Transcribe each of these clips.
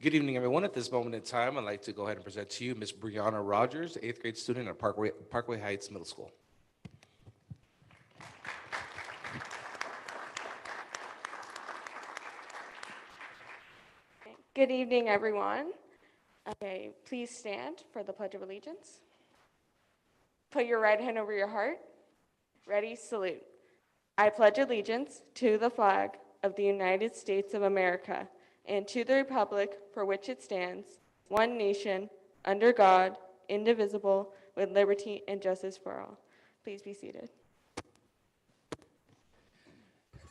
Good evening, everyone. At this moment in time, I'd like to go ahead and present to you Ms. Brianna Rogers, 8th grade student at Parkway Heights Middle School. Good evening, everyone. Okay, please stand for the Pledge of Allegiance. Put your right hand over your heart. Ready, salute. I pledge allegiance to the flag of the United States of America and to the republic for which it stands, one nation, under God, indivisible, with liberty and justice for all. Please be seated.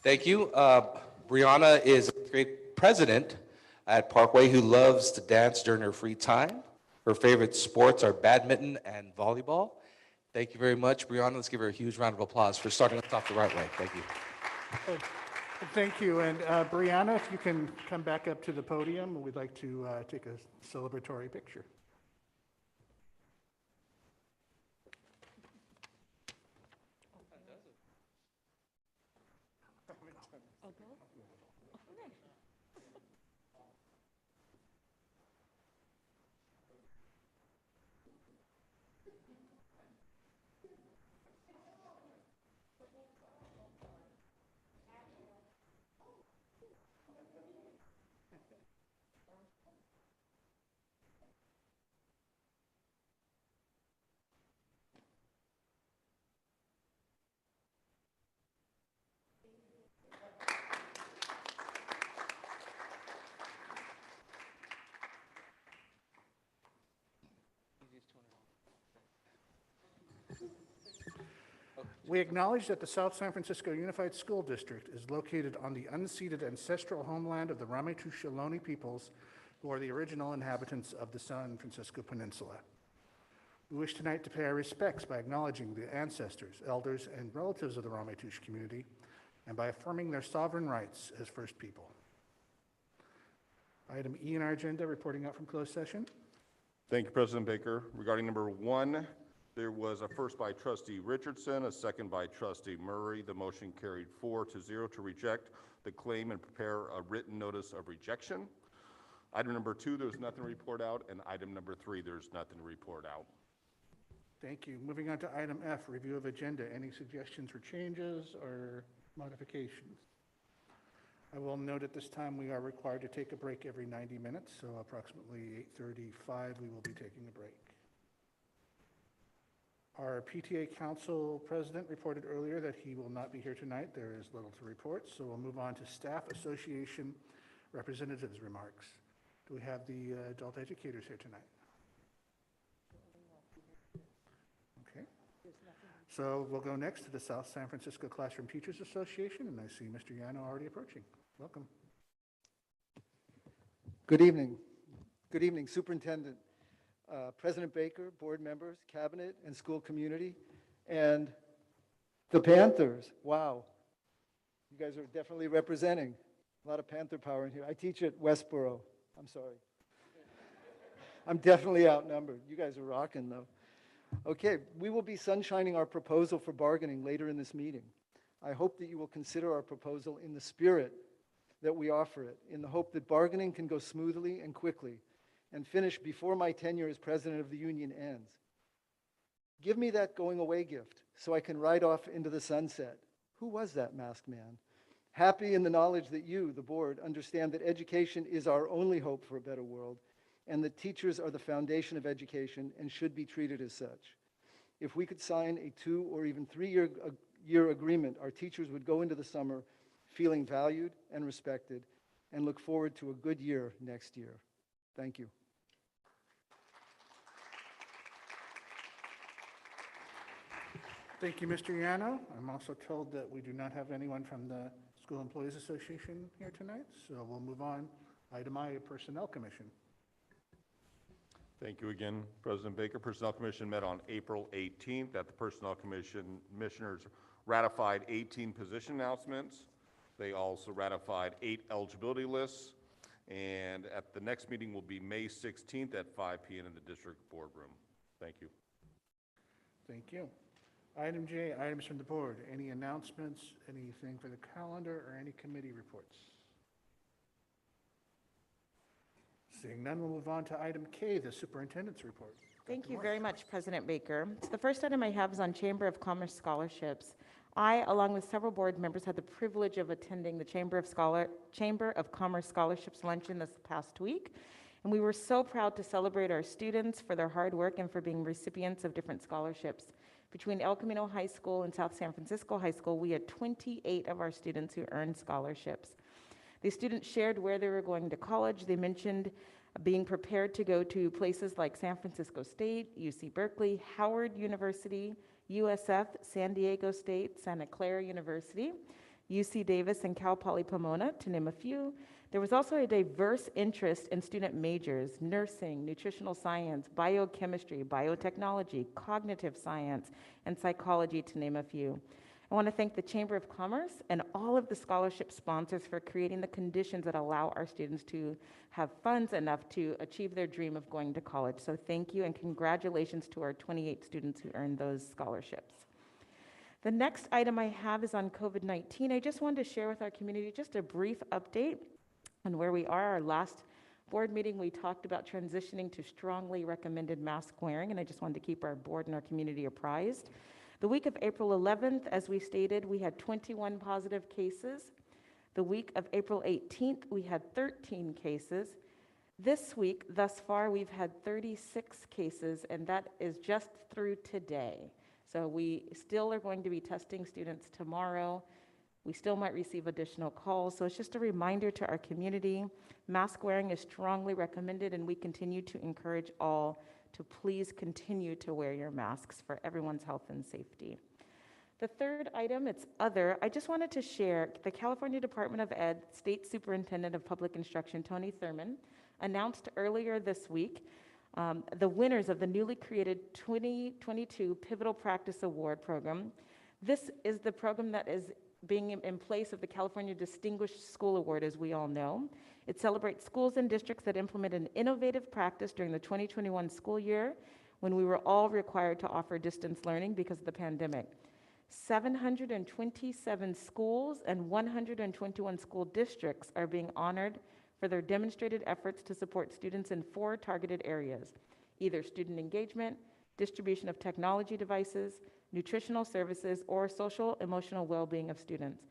Thank you. Brianna is a great president at Parkway who loves to dance during her free time. Her favorite sports are badminton and volleyball. Thank you very much, Brianna. Let's give her a huge round of applause for starting us off the right way. Thank you. Thank you. And Brianna, if you can come back up to the podium, we'd like to take a celebratory picture. We acknowledge that the South San Francisco Unified School District is located on the unceded ancestral homeland of the Ramaytush Ohlone peoples, who are the original inhabitants of the San Francisco Peninsula. We wish tonight to pay our respects by acknowledging the ancestors, elders, and relatives of the Ramaytush community, and by affirming their sovereign rights as First People. Item E in our agenda, reporting out from closed session. Thank you, President Baker. Regarding number 1, there was a first by Trustee Richardson, a second by Trustee Murray. The motion carried 4-0 to reject the claim and prepare a written notice of rejection. Item number 2, there was nothing to report out, and item number 3, there's nothing to report out. Thank you. Moving on to item F, review of agenda. Any suggestions for changes or modifications? I will note at this time we are required to take a break every 90 minutes, so approximately 8:35 we will be taking a break. Our PTA Council President reported earlier that he will not be here tonight. There is little to report, so we'll move on to Staff Association Representatives' remarks. Do we have the adult educators here tonight? Okay. So we'll go next to the South San Francisco Classroom Teachers Association, and I see Mr. Yano already approaching. Welcome. Good evening. Good evening, Superintendent, President Baker, board members, cabinet, and school community, and the Panthers. Wow. You guys are definitely representing a lot of Panther power in here. I teach at Westboro. I'm sorry. I'm definitely outnumbered. You guys are rocking, though. Okay, we will be sunshining our proposal for bargaining later in this meeting. I hope that you will consider our proposal in the spirit that we offer it, in the hope that bargaining can go smoothly and quickly and finish before my tenure as president of the union ends. Give me that going away gift so I can ride off into the sunset. Who was that masked man? Happy in the knowledge that you, the board, understand that education is our only hope for a better world, and that teachers are the foundation of education and should be treated as such. If we could sign a 2 or even 3-year agreement, our teachers would go into the summer feeling valued and respected and look forward to a good year next year. Thank you. Thank you, Mr. Yano. I'm also told that we do not have anyone from the School Employees Association here tonight, so we'll move on. Item I, Personnel Commission. Thank you again, President Baker. Personnel Commission met on April 18th. At the Personnel Commission, commissioners ratified 18 position announcements. They also ratified 8 eligibility lists. And at the next meeting will be May 16th at 5 p.m. in the district boardroom. Thank you. Thank you. Item J, items from the board. Any announcements, anything for the calendar, or any committee reports? Seeing none, we'll move on to item K, the superintendent's report. Thank Dr. you Moore. very much, President Baker. So the first item I have is on Chamber of Commerce scholarships. I, along with several board members, had the privilege of attending the Chamber of Commerce Scholarships Luncheon this past week. And we were so proud to celebrate our students for their hard work and for being recipients of different scholarships. Between El Camino High School and South San Francisco High School, we had 28 of our students who earned scholarships. These students shared where they were going to college. They mentioned being prepared to go to places like San Francisco State, UC Berkeley, Howard University, USF, San Diego State, Santa Clara University, UC Davis, and Cal Poly Pomona, to name a few. There was also a diverse interest in student majors: nursing, nutritional science, biochemistry, biotechnology, cognitive science, and psychology, to name a few. I want to thank the Chamber of Commerce and all of the scholarship sponsors for creating the conditions that allow our students to have funds enough to achieve their dream of going to college. So thank you and congratulations to our 28 students who earned those scholarships. The next item I have is on COVID-19. I just wanted to share with our community just a brief update on where we are. Our last board meeting, we talked about transitioning to strongly recommended mask wearing, and I just wanted to keep our board and our community apprised. The week of April 11th, as we stated, we had 21 positive cases. The week of April 18th, we had 13 cases. This week, thus far, we've had 36 cases, and that is just through today. So we still are going to be testing students tomorrow. We still might receive additional calls. So it's just a reminder to our community, mask wearing is strongly recommended, and we continue to encourage all to please continue to wear your masks for everyone's health and safety. The third item, it's other. I just wanted to share the California Department of Ed State Superintendent of Public Instruction, Tony Thurman, announced earlier this week the winners of the newly created 2022 Pivotal Practice Award program. This is the program that is being in place of the California Distinguished School Award, as we all know. It celebrates schools and districts that implement an innovative practice during the 2021 school year, when we were all required to offer distance learning because of the pandemic. 727 schools and 121 school districts are being honored for their demonstrated efforts to support students in 4 targeted areas: either student engagement, distribution of technology devices, nutritional services, or social emotional well-being of students.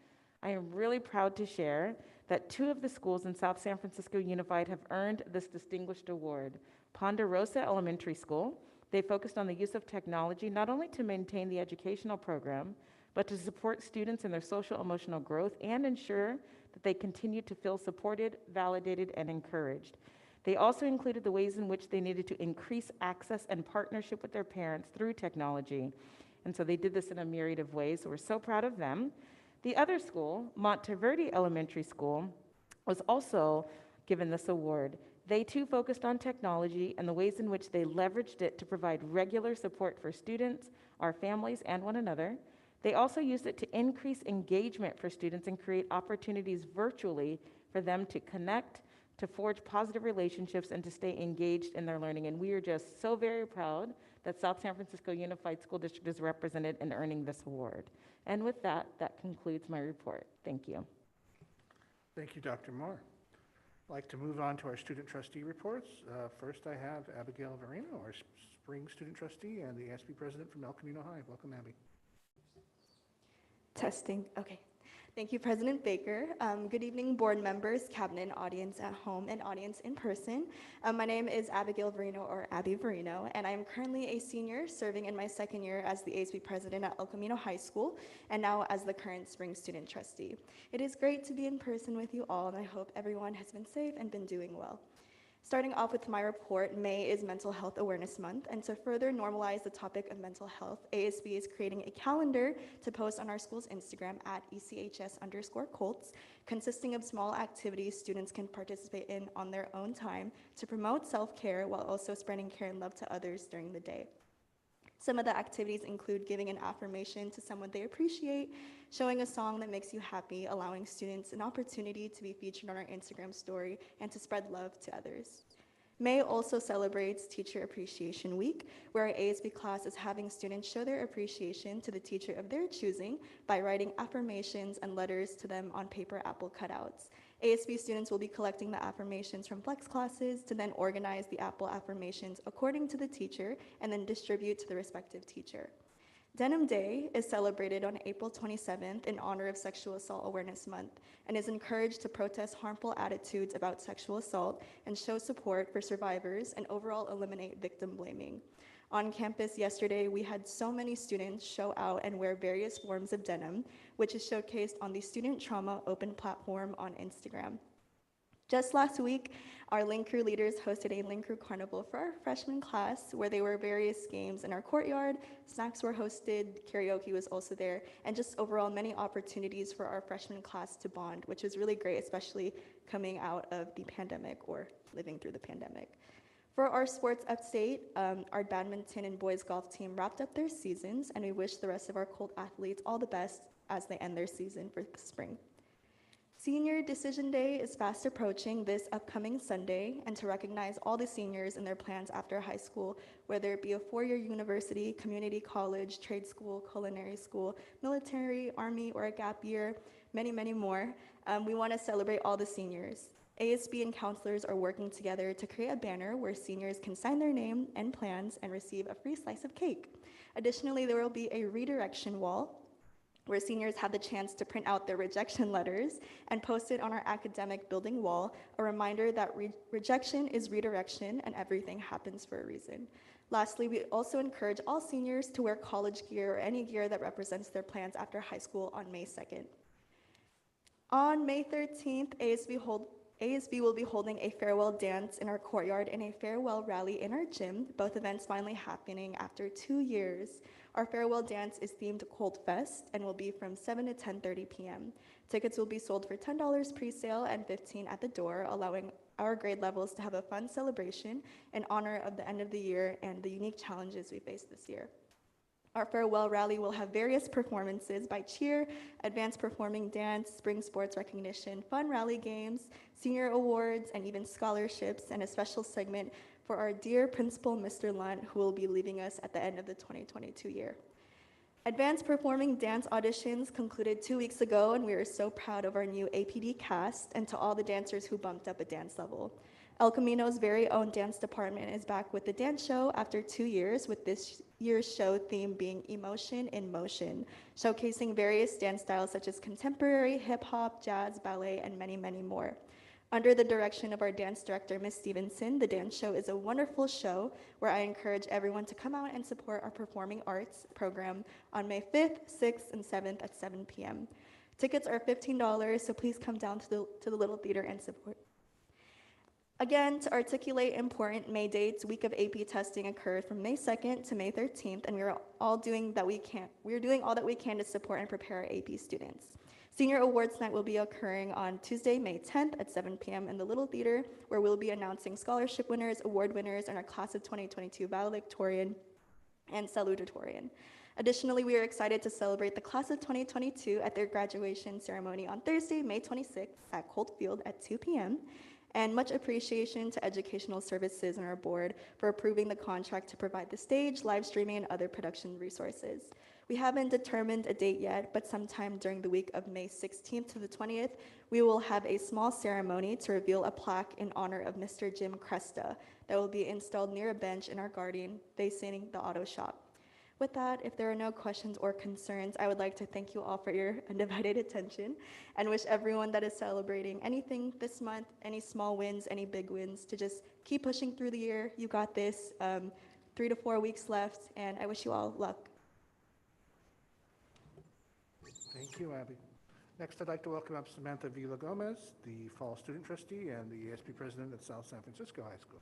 I am really proud to share that 2 of the schools in South San Francisco Unified have earned this distinguished award. Ponderosa Elementary School, they focused on the use of technology not only to maintain the educational program, but to support students in their social emotional growth and ensure that they continue to feel supported, validated, and encouraged. They also included the ways in which they needed to increase access and partnership with their parents through technology. And so they did this in a myriad of ways, so we're so proud of them. The other school, Monteverde Elementary School, was also given this award. They too focused on technology and the ways in which they leveraged it to provide regular support for students, our families, and one another. They also used it to increase engagement for students and create opportunities virtually for them to connect, to forge positive relationships, and to stay engaged in their learning. And we are just so very proud that South San Francisco Unified School District is represented in earning this award. And with that, that concludes my report. Thank you. Thank you, Dr. Moore. I'd like to move on to our student trustee reports. First, I have Abigail Verino, our spring student trustee and the ASB president from El Camino High. Welcome, Abby. Testing. Okay. Thank you, President Baker. Good evening, board members, cabinet, and audience at home, and audience in person. My name is Abigail Verino, or Abby Verino, and I am currently a senior serving in my second year as the ASB president at El Camino High School, and now as the current spring student trustee. It is great to be in person with you all, and I hope everyone has been safe and been doing well. Starting off with my report, May is Mental Health Awareness Month, and to further normalize the topic of mental health, ASB is creating a calendar to post on our school's Instagram at ECHS_Colts, consisting of small activities students can participate in on their own time to promote self-care while also spreading care and love to others during the day. Some of the activities include giving an affirmation to someone they appreciate, showing a song that makes you happy, allowing students an opportunity to be featured on our Instagram story, and to spread love to others. May also celebrates Teacher Appreciation Week, where our ASB class is having students show their appreciation to the teacher of their choosing by writing affirmations and letters to them on paper apple cutouts. ASB students will be collecting the affirmations from flex classes to then organize the Apple affirmations according to the teacher and then distribute to the respective teacher. Denim Day is celebrated on April 27th in honor of Sexual Assault Awareness Month and is encouraged to protest harmful attitudes about sexual assault and show support for survivors and overall eliminate victim blaming. On campus yesterday, we had so many students show out and wear various forms of denim, which is showcased on the Student Trauma Open platform on Instagram. Just last week, our Link Crew leaders hosted a Link Crew Carnival for our freshman class where there were various games in our courtyard, snacks were hosted, karaoke was also there, and just overall many opportunities for our freshman class to bond, which was really great, especially coming out of the pandemic or living through the pandemic. For our sports update, our badminton and boys golf team wrapped up their seasons, and we wish the rest of our Colt athletes all the best as they end their season for the spring. Senior Decision Day is fast approaching this upcoming Sunday, and to recognize all the seniors and their plans after high school, whether it be a four-year university, community college, trade school, culinary school, military, army, or a gap year, many, many more, we want to celebrate all the seniors. ASB and counselors are working together to create a banner where seniors can sign their name and plans and receive a free slice of cake. Additionally, there will be a redirection wall where seniors have the chance to print out their rejection letters and post it on our academic building wall, a reminder that rejection is redirection and everything happens for a reason. Lastly, we also encourage all seniors to wear college gear or any gear that represents their plans after high school on May 2nd. On May 13th, ASB will be holding a farewell dance in our courtyard and a farewell rally in our gym, both events finally happening after 2 years. Our farewell dance is themed Cold Fest and will be from 7 to 10:30 p.m. Tickets will be sold for $10 pre-sale and $15 at the door, allowing our grade levels to have a fun celebration in honor of the end of the year and the unique challenges we faced this year. Our farewell rally will have various performances by cheer, advanced performing dance, spring sports recognition, fun rally games, senior awards, and even scholarships, and a special segment for our dear Principal, Mr. Lunt, who will be leaving us at the end of the 2022 year. Advanced performing dance auditions concluded 2 weeks ago, and we are so proud of our new APD cast and to all the dancers who bumped up a dance level. El Camino's very own dance department is back with the dance show after 2 years, with this year's show theme being Emotion in Motion, showcasing various dance styles such as contemporary, hip hop, jazz, ballet, and many, many more. Under the direction of our dance director, Ms. Stevenson, the dance show is a wonderful show where I encourage everyone to come out and support our performing arts program on May 5th, 6th, and 7th at 7 p.m. Tickets are $15, so please come down to the Little Theater and support. Again, to articulate important May dates, week of AP testing occurred from May 2nd to May 13th, and we are doing all that we can to support and prepare our AP students. Senior Awards Night will be occurring on Tuesday, May 10th at 7 p.m. in the Little Theater, where we'll be announcing scholarship winners, award winners, and our class of 2022 valedictorian and salutatorian. Additionally, we are excited to celebrate the class of 2022 at their graduation ceremony on Thursday, May 26th at Colt Field at 2 p.m. And much appreciation to Educational Services and our board for approving the contract to provide the stage, live streaming, and other production resources. We haven't determined a date yet, but sometime during the week of May 16th to the 20th, we will have a small ceremony to reveal a plaque in honor of Mr. Jim Cresta that will be installed near a bench in our garden facing the auto shop. With that, if there are no questions or concerns, I would like to thank you all for your undivided attention and wish everyone that is celebrating anything this month, any small wins, any big wins, to just keep pushing through the year. You got this. 3 to 4 weeks left, and I wish you all luck. Thank you, Abby. Next, I'd like to welcome up Samantha Villa-Gomez, the Fall Student Trustee and the ESP President at South San Francisco High School.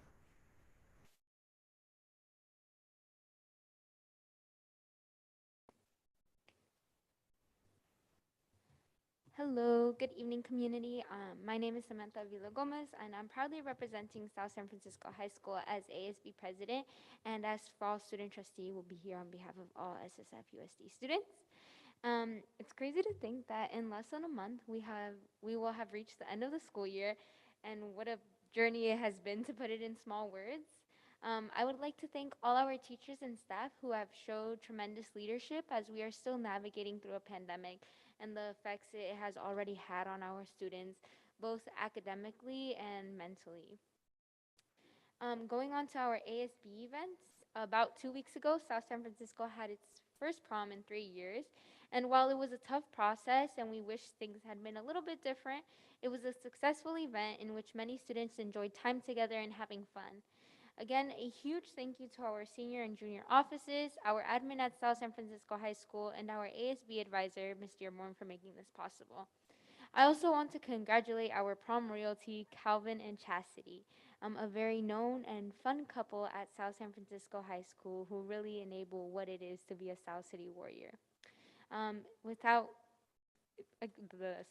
Hello, good evening, community. My name is Samantha Villa-Gomez, and I'm proudly representing South San Francisco High School as ASB President, and as Fall Student Trustee, will be here on behalf of all SSFUSD students. It's crazy to think that in less than a month, we will have reached the end of the school year, and what a journey it has been, to put it in small words. I would like to thank all our teachers and staff who have showed tremendous leadership as we are still navigating through a pandemic and the effects it has already had on our students, both academically and mentally. Going on to our ASB events, about 2 weeks ago, South San Francisco had its first prom in 3 years. And while it was a tough process and we wish things had been a little bit different, it was a successful event in which many students enjoyed time together and having fun. Again, a huge thank you to our senior and junior offices, our admin at South San Francisco High School, and our ASB advisor, Ms. Dearborn, for making this possible. I also want to congratulate our prom royalty, Calvin and Chastity, a very known and fun couple at South San Francisco High School who really enable what it is to be a South City warrior. Without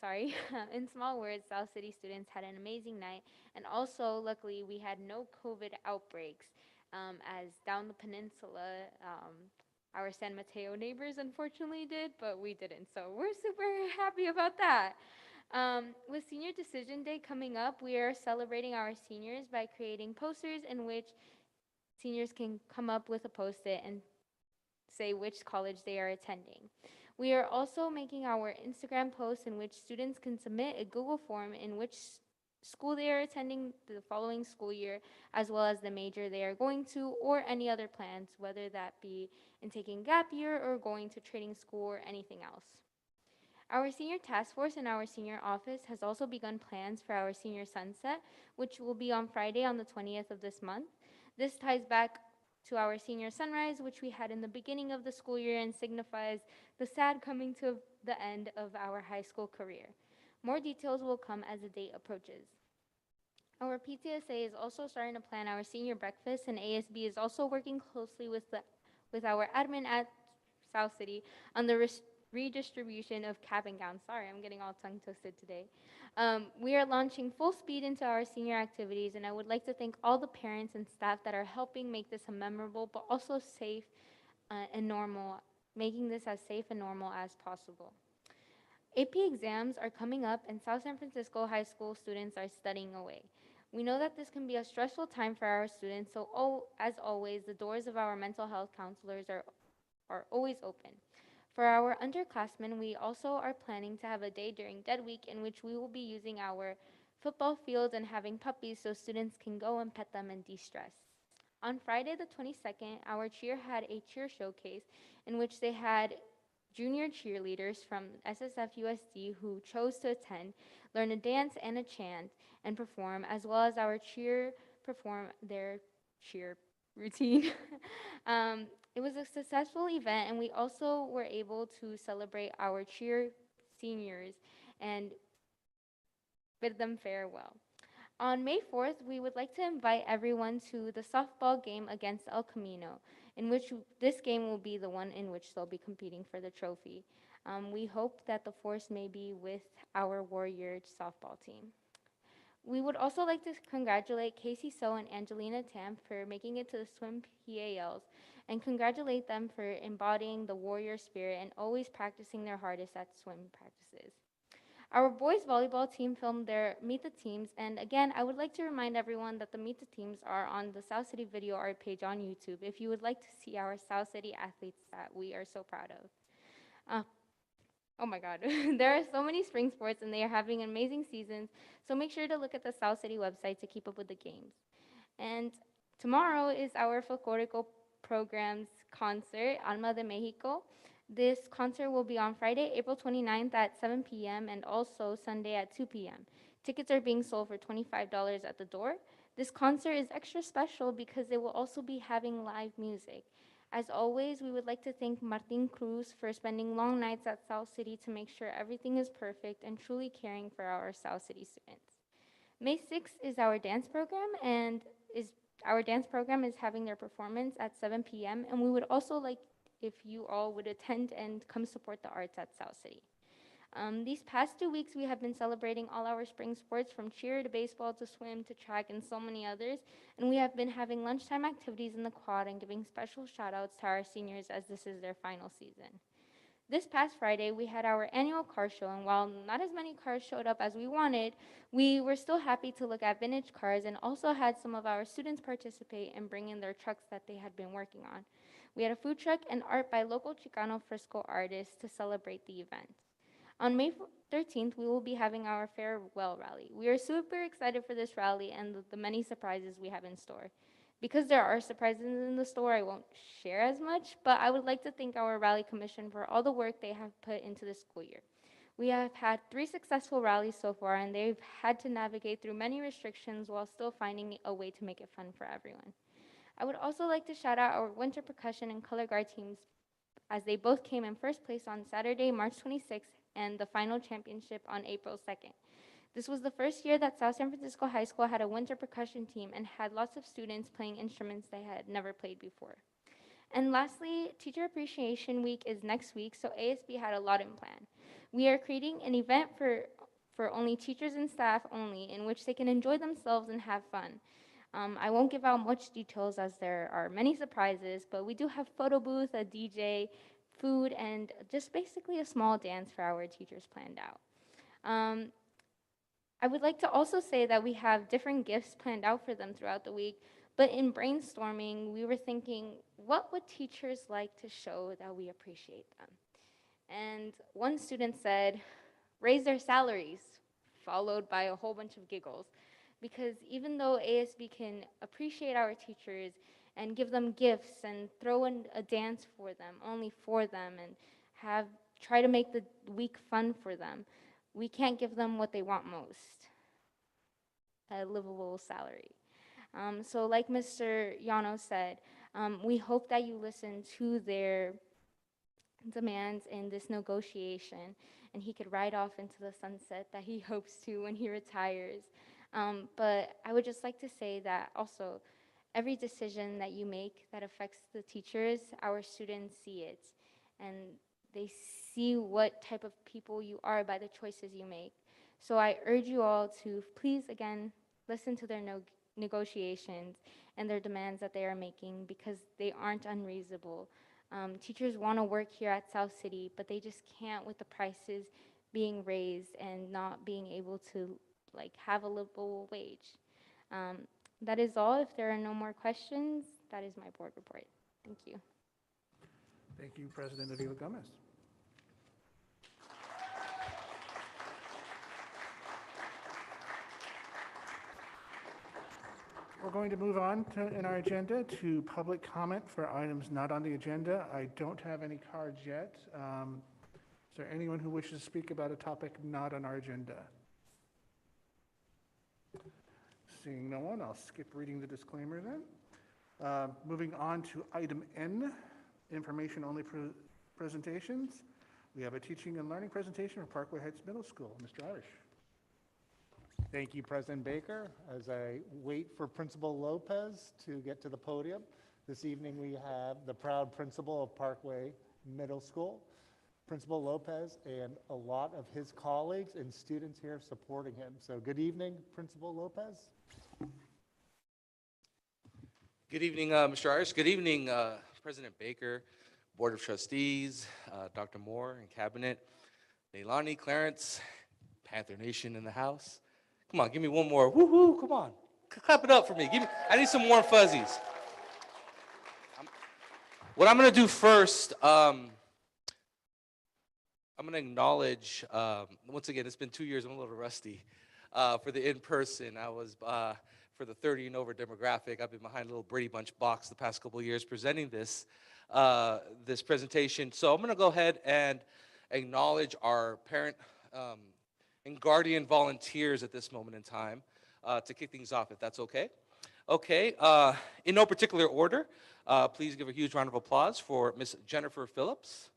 sorry, in small words, South City students had an amazing night, and also, luckily, we had no COVID outbreaks, as down the peninsula, our San Mateo neighbors unfortunately did, but we didn't, so we're super happy about that. With Senior Decision Day coming up, we are celebrating our seniors by creating posters in which seniors can come up with a post-it and say which college they are attending. We are also making our Instagram posts in which students can submit a Google form in which school they are attending the following school year, as well as the major they are going to, or any other plans, whether that be in taking gap year or going to trading school or anything else. Our senior task force in our senior office has also begun plans for our senior sunset, which will be on Friday on the 20th of this month. This ties back to our senior sunrise, which we had in the beginning of the school year and signifies the sad coming to the end of our high school career. More details will come as the date approaches. Our PTSA is also starting to plan our senior breakfast, and ASB is also working closely with our admin at South City on the redistribution of cap and gowns. Sorry, I'm getting all tongue twisted today. We are launching full speed into our senior activities, and I would like to thank all the parents and staff that are helping make this a memorable but also safe and normal, making this as safe and normal as possible. AP exams are coming up, and South San Francisco High School students are studying away. We know that this can be a stressful time for our students, so as always, the doors of our mental health counselors are always open. For our underclassmen, we also are planning to have a day during Dead Week in which we will be using our football fields and having puppies so students can go and pet them and de-stress. On Friday the 22nd, our cheer had a cheer showcase in which they had junior cheerleaders from SSFUSD who chose to attend, learn a dance and a chant, and perform, as well as our cheer perform their cheer routine. It was a successful event, and we also were able to celebrate our cheer seniors and bid them farewell. On May 4th, we would like to invite everyone to the softball game against El Camino, in which this game will be the one in which they'll be competing for the trophy. We hope that the force may be with our Warrior softball team. We would also like to congratulate Casey So and Angelina Tam for making it to the swim PALs, and congratulate them for embodying the warrior spirit and always practicing their hardest at swim practices. Our boys volleyball team filmed their Meet the Teams, and again, I would like to remind everyone that the Meet the Teams are on the South City Video Art page on YouTube if you would like to see our South City athletes that we are so proud of. Oh my God, there are so many spring sports and they are having amazing seasons, so make sure to look at the South City website to keep up with the games. And tomorrow is our folklorico program's concert, Alma de Mexico. This concert will be on Friday, April 29th at 7 p.m. and also Sunday at 2 p.m. Tickets are being sold for $25 at the door. This concert is extra special because they will also be having live music. As always, we would like to thank Martin Cruz for spending long nights at South City to make sure everything is perfect and truly caring for our South City students. May 6th is our dance program, and our dance program is having their performance at 7 p.m. And we would also like if you all would attend and come support the arts at South City. These past 2 weeks, we have been celebrating all our spring sports from cheer to baseball to swim to track and so many others. And we have been having lunchtime activities in the quad and giving special shout outs to our seniors as this is their final season. This past Friday, we had our annual car show, and while not as many cars showed up as we wanted, we were still happy to look at vintage cars and also had some of our students participate and bring in their trucks that they had been working on. We had a food truck and art by local Chicano Frisco artists to celebrate the event. On May 13th, we will be having our farewell rally. We are super excited for this rally and the many surprises we have in store. Because there are surprises in the store, I won't share as much, but I would like to thank our rally commission for all the work they have put into the school year. We have had 3 successful rallies so far, and they've had to navigate through many restrictions while still finding a way to make it fun for everyone. I would also like to shout out our winter percussion and color guard teams as they both came in first place on Saturday, March 26th, and the final championship on April 2nd. This was the first year that South San Francisco High School had a winter percussion team and had lots of students playing instruments they had never played before. And lastly, Teacher Appreciation Week is next week, so ASB had a lot in plan. We are creating an event for only teachers and staff only, in which they can enjoy themselves and have fun. I won't give out much details as there are many surprises, but we do have photo booth, a DJ, food, and just basically a small dance for our teachers planned out. I would like to also say that we have different gifts planned out for them throughout the week, but in brainstorming, we were thinking, what would teachers like to show that we appreciate them? And one student said, raise their salaries, followed by a whole bunch of giggles. Because even though ASB can appreciate our teachers and give them gifts and throw in a dance for them, only for them, and try to make the week fun for them, we can't give them what they want most, a livable salary. So like Mr. Yano said, we hope that you listen to their demands in this negotiation, and he could ride off into the sunset that he hopes to when he retires. But I would just like to say that also, every decision that you make that affects the teachers, our students see it, and they see what type of people you are by the choices you make. So I urge you all to please, again, listen to their negotiations and their demands that they are making, because they aren't unreasonable. Teachers want to work here at South City, but they just can't with the prices being raised and not being able to have a livable wage. That is all. If there are no more questions, that is my board report. Thank you. Thank you, President Avila Gomez. We're going to move on in our agenda to public comment for items not on the agenda. I don't have any cards yet. Is there anyone who wishes to speak about a topic not on our agenda? Seeing no one, I'll skip reading the disclaimer then. Moving on to item N, information-only presentations. We have a teaching and learning presentation for Parkway Heights Middle School. Mr. Irish. Thank you, President Baker. As I wait for Principal Lopez to get to the podium, this evening we have the proud principal of Parkway Middle School, Principal Lopez, and a lot of his colleagues and students here supporting him. So good evening, Principal Lopez. Good evening, Mr. Irish. Good evening, President Baker, Board of Trustees, Dr. Moore and Cabinet, Leilani, Clarence, Panther Nation in the house. Come on, give me one more. Woohoo, come on. Clap it up for me. I need some warm fuzzies. What I'm going to do first, I'm going to acknowledge, once again, it's been 2 years, I'm a little rusty, for the in-person. I was, for the 30 and over demographic, I've been behind a little Brady Bunch box the past couple of years presenting this, this presentation. So I'm going to go ahead and acknowledge our parent and guardian volunteers at this moment in time to kick things off, if that's okay. Okay, in no particular order, please give a huge round of applause for Miss Jennifer Phillips.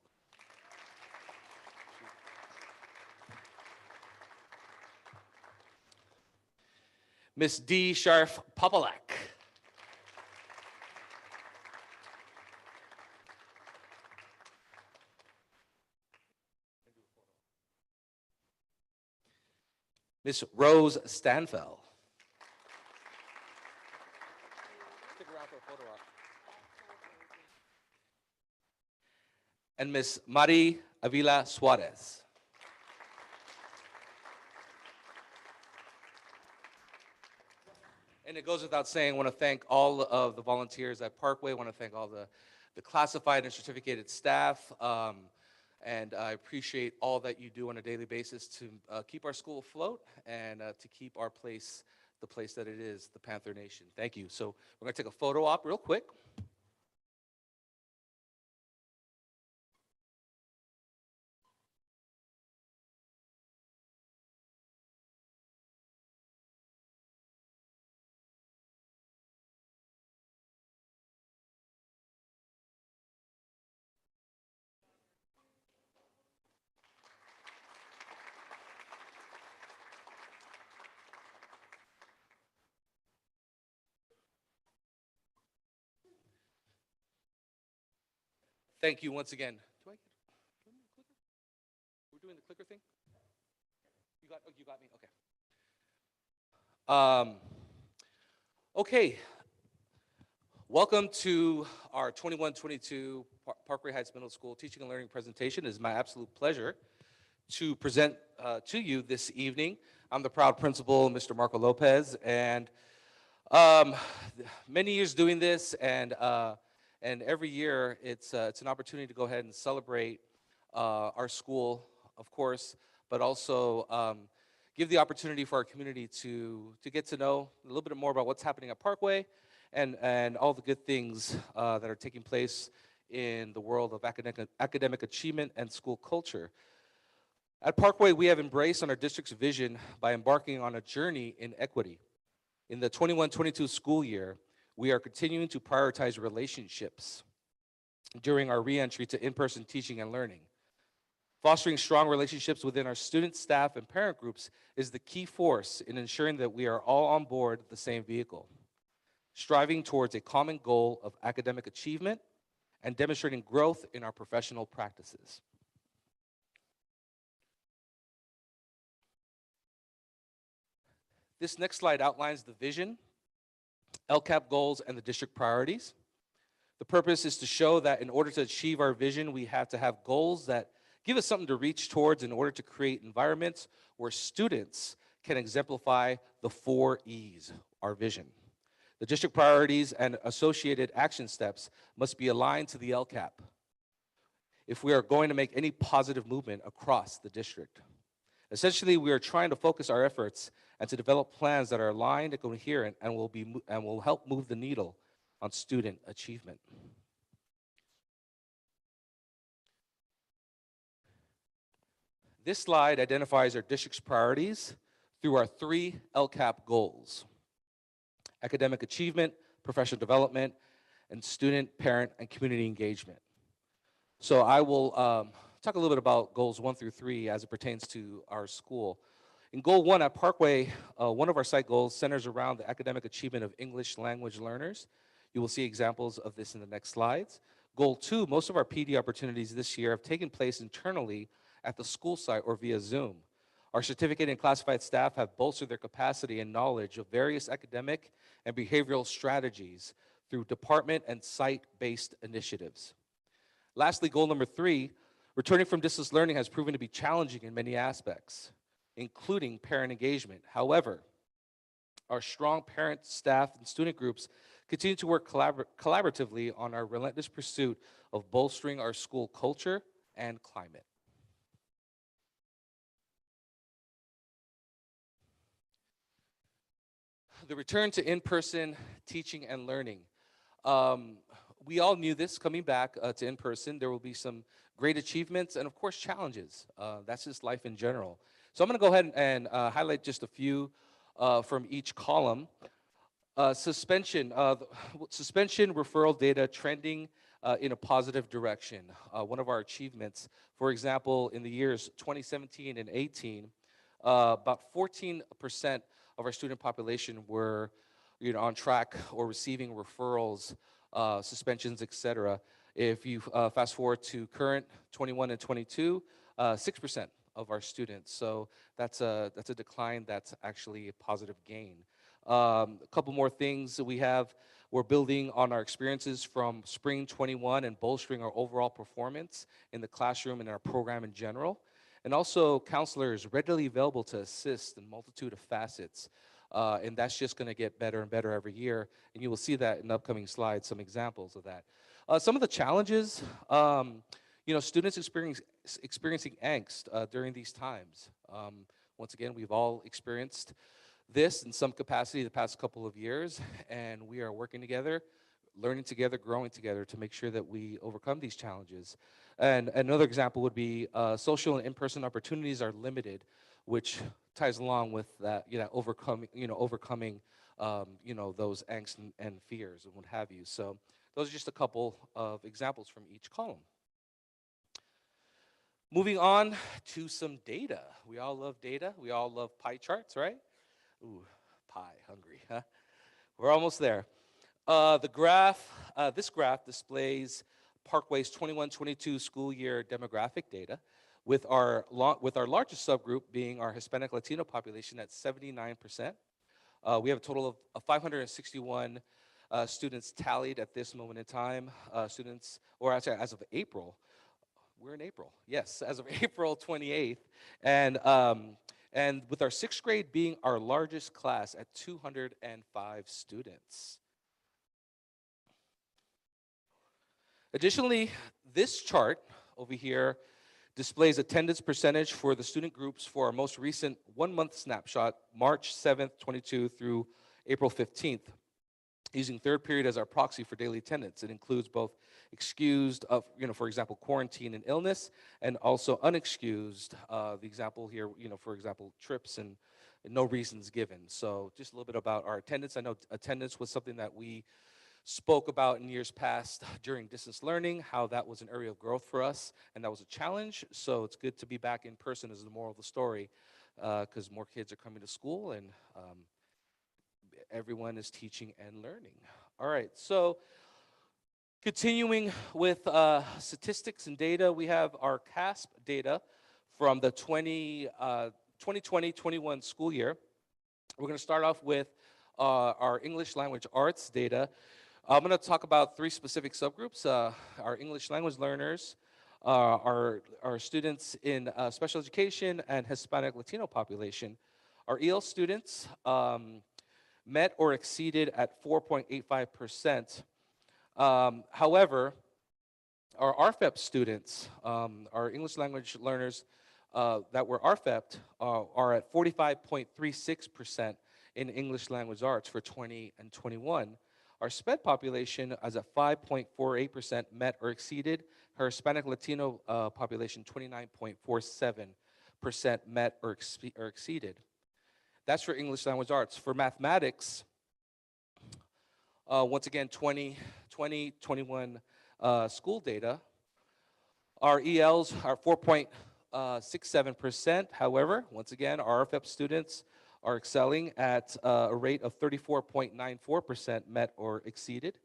Miss D. Sharf Popolak. Miss Rose Stanfel. Stick around for a photo op. And Miss Mari Avila Suarez. And it goes without saying, I want to thank all of the volunteers at Parkway. I want to thank all the classified and certificated staff. And I appreciate all that you do on a daily basis to keep our school afloat and to keep our place the place that it is, the Panther Nation. Thank you. So we're going to take a photo op real quick. Thank you once again. Do I get a clicker? We're doing the clicker thing? You got me? Okay. Okay. Welcome to our 21-22 Parkway Heights Middle School Teaching and Learning presentation. It is my absolute pleasure to present to you this evening. I'm the proud principal, Mr. Marco Lopez, and many years doing this, and every year it's an opportunity to go ahead and celebrate our school, of course, but also give the opportunity for our community to get to know a little bit more about what's happening at Parkway and all the good things that are taking place in the world of academic achievement and school culture. At Parkway, we have embraced on our district's vision by embarking on a journey in equity. In the 21-22 school year, we are continuing to prioritize relationships during our re-entry to in-person teaching and learning. Fostering strong relationships within our student, staff, and parent groups is the key force in ensuring that we are all on board the same vehicle, striving towards a common goal of academic achievement and demonstrating growth in our professional practices. This next slide outlines the vision, Lcap goals, and the district priorities. The purpose is to show that in order to achieve our vision, we have to have goals that give us something to reach towards in order to create environments where students can exemplify the 4 E's, our vision. The district priorities and associated action steps must be aligned to the Lcap if we are going to make any positive movement across the district. Essentially, we are trying to focus our efforts and to develop plans that are aligned and coherent and will help move the needle on student achievement. This slide identifies our district's priorities through our 3 Lcap goals: academic achievement, professional development, and student, parent, and community engagement. So I will talk a little bit about goals 1 through 3 as it pertains to our school. In goal 1 at Parkway, one of our site goals centers around the academic achievement of English language learners. You will see examples of this in the next slides. Goal 2, most of our PD opportunities this year have taken place internally at the school site or via Zoom. Our certificate and classified staff have bolstered their capacity and knowledge of various academic and behavioral strategies through department and site-based initiatives. Lastly, goal number 3, returning from distance learning has proven to be challenging in many aspects, including parent engagement. However, our strong parent, staff, and student groups continue to work collaboratively on our relentless pursuit of bolstering our school culture and climate. The return to in-person teaching and learning. We all knew this coming back to in-person. There will be some great achievements and, of course, challenges. That's just life in general. So I'm going to go ahead and highlight just a few from each column. Suspension referral data trending in a positive direction. One of our achievements, for example, in the years 2017 and 18, about 14% of our student population were on track or receiving referrals, suspensions, et cetera. If you fast forward to current 21 and 22, 6% of our students. So that's a decline that's actually a positive gain. A couple more things that we're building on our experiences from spring 21 and bolstering our overall performance in the classroom and in our program in general. And also counselors readily available to assist in a multitude of facets. And that's just going to get better and better every year. And you will see that in upcoming slides, some examples of that. Some of the challenges, students experiencing angst during these times. Once again, we've all experienced this in some capacity the past couple of years, and we are working together, learning together, growing together to make sure that we overcome these challenges. And another example would be social and in-person opportunities are limited, which ties along with that, overcoming those angst and fears and what have you. So those are just a couple of examples from each column. Moving on to some data. We all love data. We all love pie charts, right? Ooh, pie, hungry, huh? We're almost there. This graph displays Parkway's 21-22 school year demographic data, with our largest subgroup being our Hispanic Latino population at 79%. We have a total of 561 students tallied at this moment in time. As of April. We're in April, yes, as of April 28th. And with our sixth grade being our largest class at 205 students. Additionally, this chart over here displays attendance percentage for the student groups for our most recent 1-month snapshot, March 7th, 22 through April 15th, using third period as our proxy for daily attendance. It includes both excused, for example, quarantine and illness, and also unexcused, the example here, for example, trips and no reasons given. So just a little bit about our attendance. I know attendance was something that we spoke about in years past during distance learning, how that was an area of growth for us, and that was a challenge. So it's good to be back in person is the moral of the story, because more kids are coming to school and everyone is teaching and learning. All right, so continuing with statistics and data, we have our CASP data from the 2020-21 school year. We're going to start off with our English language arts data. I'm going to talk about 3 specific subgroups, our English language learners, our students in special education, and Hispanic Latino population. Our EL students met or exceeded at 4.85%. However, our RFEP students, our English language learners that were RFEP'd are at 45.36% in English language arts for 20 and 21. Our SPED population is at 5.48% met or exceeded. Her Hispanic Latino population, 29.47% met or exceeded. That's for English language arts. For mathematics, once again, 2020-21 school data, our ELs are 4.67%. However, once again, our RFEP students are excelling at a rate of 34.94% met or exceeded.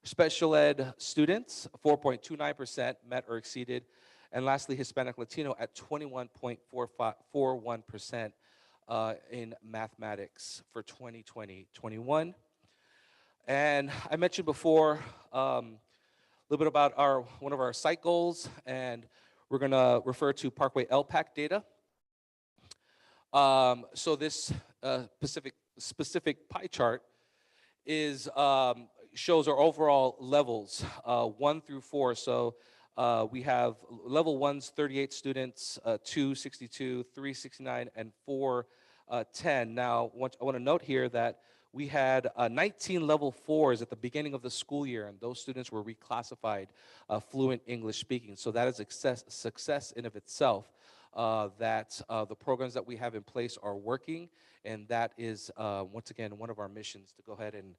Special ed students, 4.29% met or exceeded. And lastly, Hispanic Latino at 21.41% in mathematics for 2020-21. And I mentioned before a little bit about one of our site goals, and we're going to refer to Parkway LPAC data. So this specific pie chart is shows our overall levels, 1 through 4. So we have level 1's 38 students, 2 62, 3 69, and 4 10. Now, I want to note here that we had 19 level 4s at the beginning of the school year, and those students were reclassified fluent English speaking. So that is a success in of itself, that the programs that we have in place are working, and that is, once again, one of our missions to go ahead and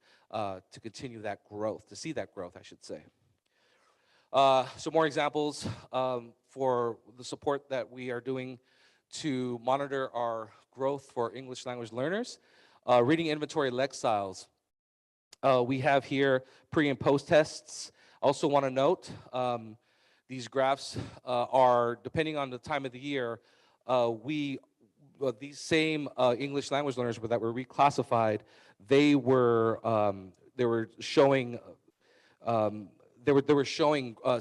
to continue that growth, to see that growth, I should say. So more examples for the support that we are doing to monitor our growth for English language learners. Reading inventory Lexiles. We have here pre and post tests. Also want to note, these graphs are, depending on the time of the year, these same English language learners that were reclassified, they were showing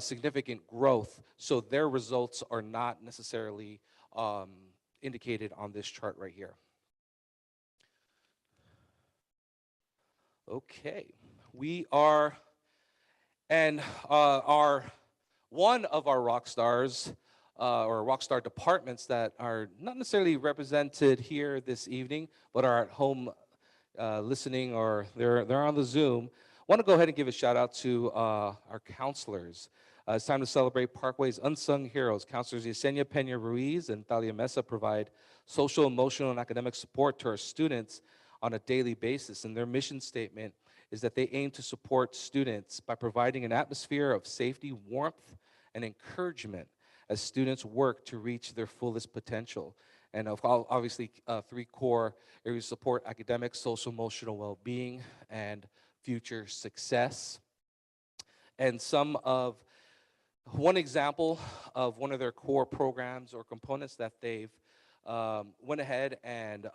significant growth, so their results are not necessarily indicated on this chart right here. Okay, we are, and our one of our rock stars or rock star departments that are not necessarily represented here this evening, but are at home listening, or they're on the Zoom. I want to go ahead and give a shout out to our counselors. It's time to celebrate Parkway's unsung heroes. Counselors Yesenia Pena Ruiz and Thalia Mesa provide social, emotional, and academic support to our students on a daily basis. And their mission statement is that they aim to support students by providing an atmosphere of safety, warmth, and encouragement as students work to reach their fullest potential. And obviously, three core areas: support academic, social, emotional well-being, and future success. And one example of one of their core programs or components that they've went ahead and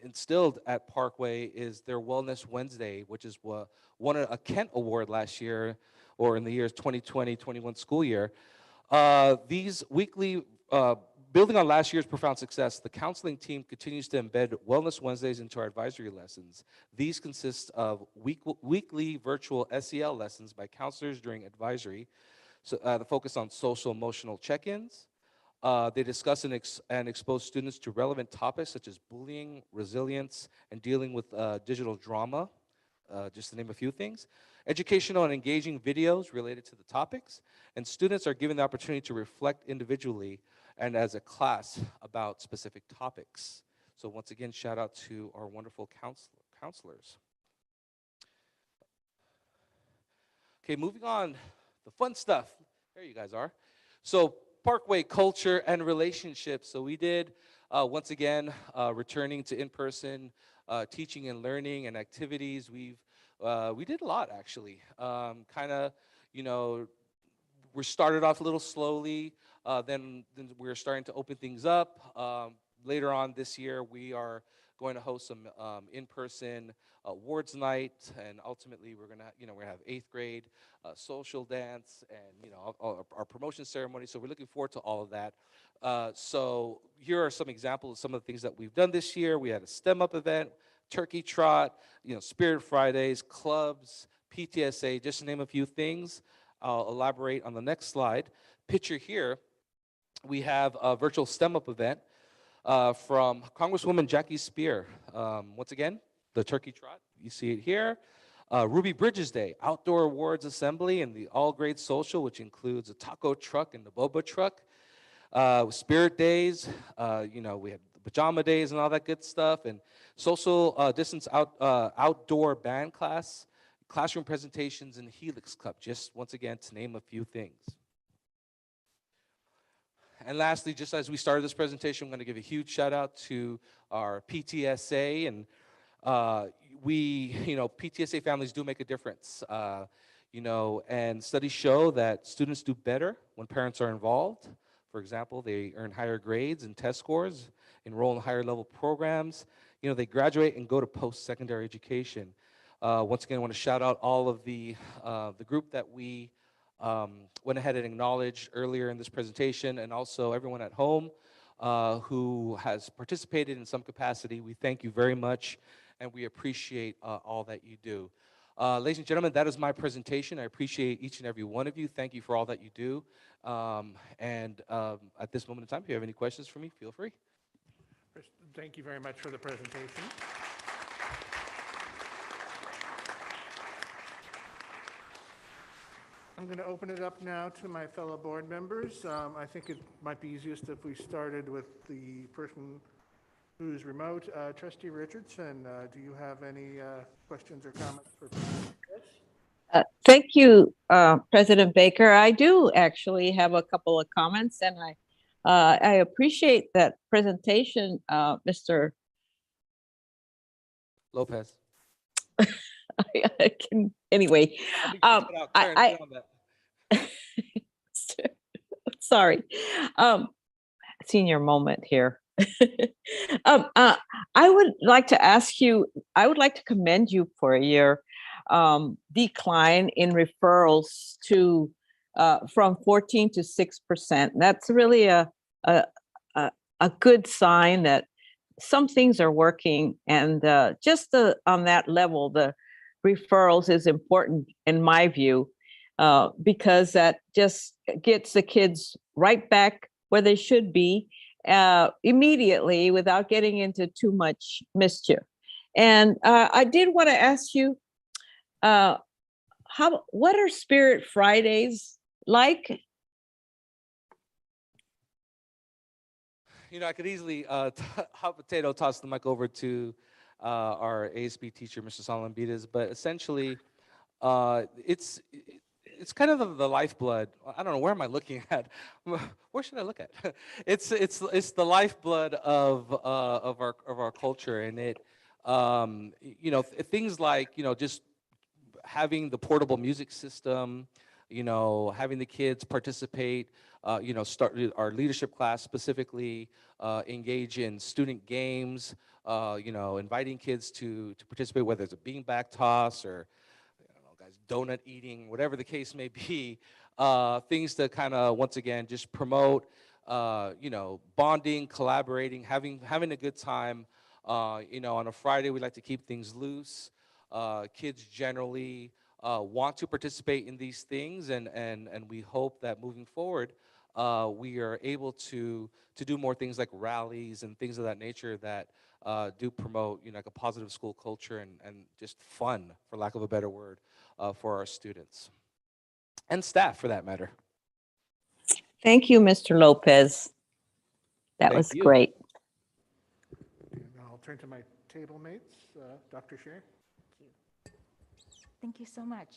instilled at Parkway is their Wellness Wednesday, which is won a Kent Award last year, or in the year's 2020-21 school year. These weekly, building on last year's profound success, the counseling team continues to embed Wellness Wednesdays into our advisory lessons. These consist of weekly virtual SEL lessons by counselors during advisory, so the focus on social emotional check-ins. They discuss and expose students to relevant topics such as bullying, resilience, and dealing with digital drama, just to name a few things. Educational and engaging videos related to the topics, and students are given the opportunity to reflect individually and as a class about specific topics. So once again, shout out to our wonderful counselors. Okay, moving on, the fun stuff. There you guys are. So Parkway culture and relationships. So we did, once again, returning to in-person teaching and learning and activities. We did a lot, actually. Kind of, we started off a little slowly. Then we're starting to open things up. Later on this year, we are going to host some in-person awards night, and ultimately we're gonna have 8th grade social dance, and our promotion ceremony. So we're looking forward to all of that. So here are some examples of some of the things that we've done this year. We had a STEM Up event, Turkey Trot, Spirit Fridays, clubs, PTSA, just to name a few things. I'll elaborate on the next slide. Picture here, we have a virtual STEM Up event from Congresswoman Jackie Spear. Once again, the Turkey Trot, you see it here. Ruby Bridges Day, Outdoor Awards Assembly and the All Grade Social, which includes a taco truck and the boba truck. Spirit Days, we had the pajama days and all that good stuff, and social distance outdoor band class, classroom presentations, and Helix Cup, just once again to name a few things. And lastly, just as we started this presentation, I'm going to give a huge shout out to our PTSA, and PTSA families do make a difference. And studies show that students do better when parents are involved. For example, they earn higher grades and test scores, enroll in higher level programs. They graduate and go to post-secondary education. Once again, I want to shout out all of the group that we went ahead and acknowledged earlier in this presentation, and also everyone at home who has participated in some capacity. We thank you very much, and we appreciate all that you do. Ladies and gentlemen, that is my presentation. I appreciate each and every one of you. Thank you for all that you do. At this moment in time, if you have any questions for me, feel free. Thank you very much for the presentation. I'm going to open it up now to my fellow board members. I think it might be easiest if we started with the person who's remote. Trustee Richardson, do you have any questions or comments for Chris? Thank you, President Baker. I do actually have a couple of comments, and I appreciate that presentation, Mr. Lopez. I can anyway. Sorry, senior moment here. I would like to ask you. I would like to commend you for your decline in referrals to from 14 to 6%. That's really a good sign that some things are working, and just on that level, the referrals is important in my view. because that just gets the kids right back where they should be immediately without getting into too much mischief. And I did want to ask you, what are Spirit Fridays like? You know, I could easily hot potato toss the mic over to our ASB teacher, Mr. Solomon Beatis, but essentially, it's kind of the lifeblood. I don't know, where am I looking at? Where should I look at? It's the lifeblood of our culture, and it you know, things like, you know, just having the portable music system, you know, having the kids participate, you know, start our leadership class specifically, engage in student games, you know, inviting kids to participate, whether it's a beanbag toss or, I don't know, guys, donut eating, whatever the case may be, things to kind of, once again, just promote, you know, bonding, collaborating, having a good time. You know, on a Friday, we like to keep things loose. Kids generally want to participate in these things, and we hope that moving forward, we are able to do more things like rallies and things of that nature that do promote, you know, like a positive school culture and just fun, for lack of a better word, for our students and staff, for that matter. Thank you, Mr. Lopez. That Thank was you. great. And I'll turn to my table mates. Dr. Shea? Thank you so much.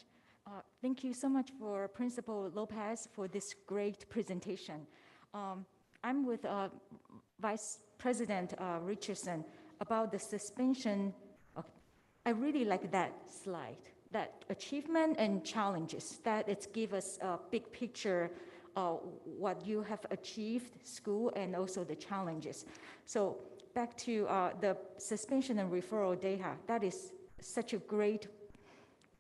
Thank you so much for Principal Lopez for this great presentation. I'm with Vice President Richardson about the suspension. I really like that slide, that achievement and challenges, that it gives us a big picture what you have achieved, school, and also the challenges. So back to the suspension and referral data, that is such a great